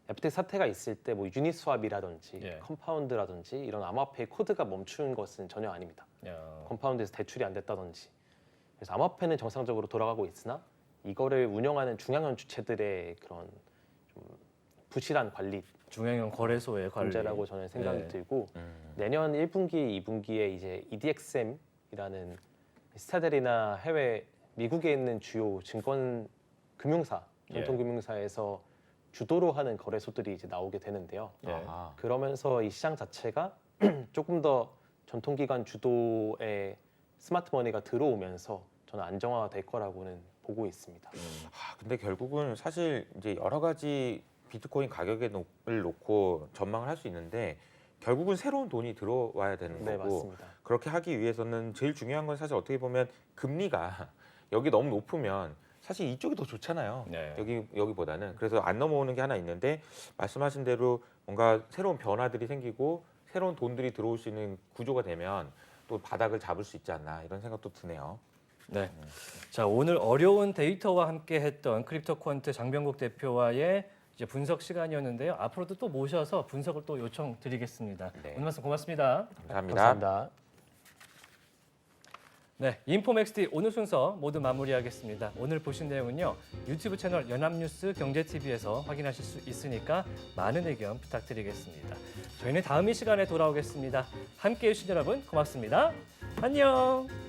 FTX 사태가 있을 때 뭐 유니스왑이라든지 예. 컴파운드라든지 이런 암호화폐 코드가 멈춘 것은 전혀 아닙니다. 야. 컴파운드에서 대출이 안 됐다든지. 그래서 암호화폐는 정상적으로 돌아가고 있으나 이거를 운영하는 중앙형 주체들의 그런 좀 부실한 관리 중앙형 거래소의 관리. 문제라고 저는 생각이 네. 들고 내년 1분기, 2분기에 이제 EDXM이라는 스타델이나 해외 미국에 있는 주요 증권 금융사, 전통 예. 금융사에서 주도로 하는 거래소들이 이제 나오게 되는데요. 예. 아, 그러면서 이 시장 자체가 조금 더 전통기관 주도의 스마트 머니가 들어오면서 저는 안정화가 될 거라고는 보고 있습니다. 근데 결국은 사실 이제 여러 가지 비트코인 가격을 놓고 전망을 할 수 있는데 결국은 새로운 돈이 들어와야 되는 네, 거고 맞습니다. 그렇게 하기 위해서는 제일 중요한 건 사실 어떻게 보면 금리가 여기 너무 높으면 사실 이쪽이 더 좋잖아요. 네. 여기보다는. 그래서 안 넘어오는 게 하나 있는데 말씀하신 대로 뭔가 새로운 변화들이 생기고 새로운 돈들이 들어올 수 있는 구조가 되면 또 바닥을 잡을 수 있지 않나 이런 생각도 드네요. 네. 자, 오늘 어려운 데이터와 함께 했던 크립토퀀트 장병국 대표와의 이제 분석 시간이었는데요. 앞으로도 또 모셔서 분석을 또 요청드리겠습니다. 네. 오늘 말씀 고맙습니다. 감사합니다. 감사합니다. 네, 인포맥스티 오늘 순서 모두 마무리하겠습니다. 오늘 보신 내용은요. 유튜브 채널 연합뉴스 경제TV에서 확인하실 수 있으니까 많은 의견 부탁드리겠습니다. 저희는 다음 이 시간에 돌아오겠습니다. 함께해 주신 여러분 고맙습니다. 안녕.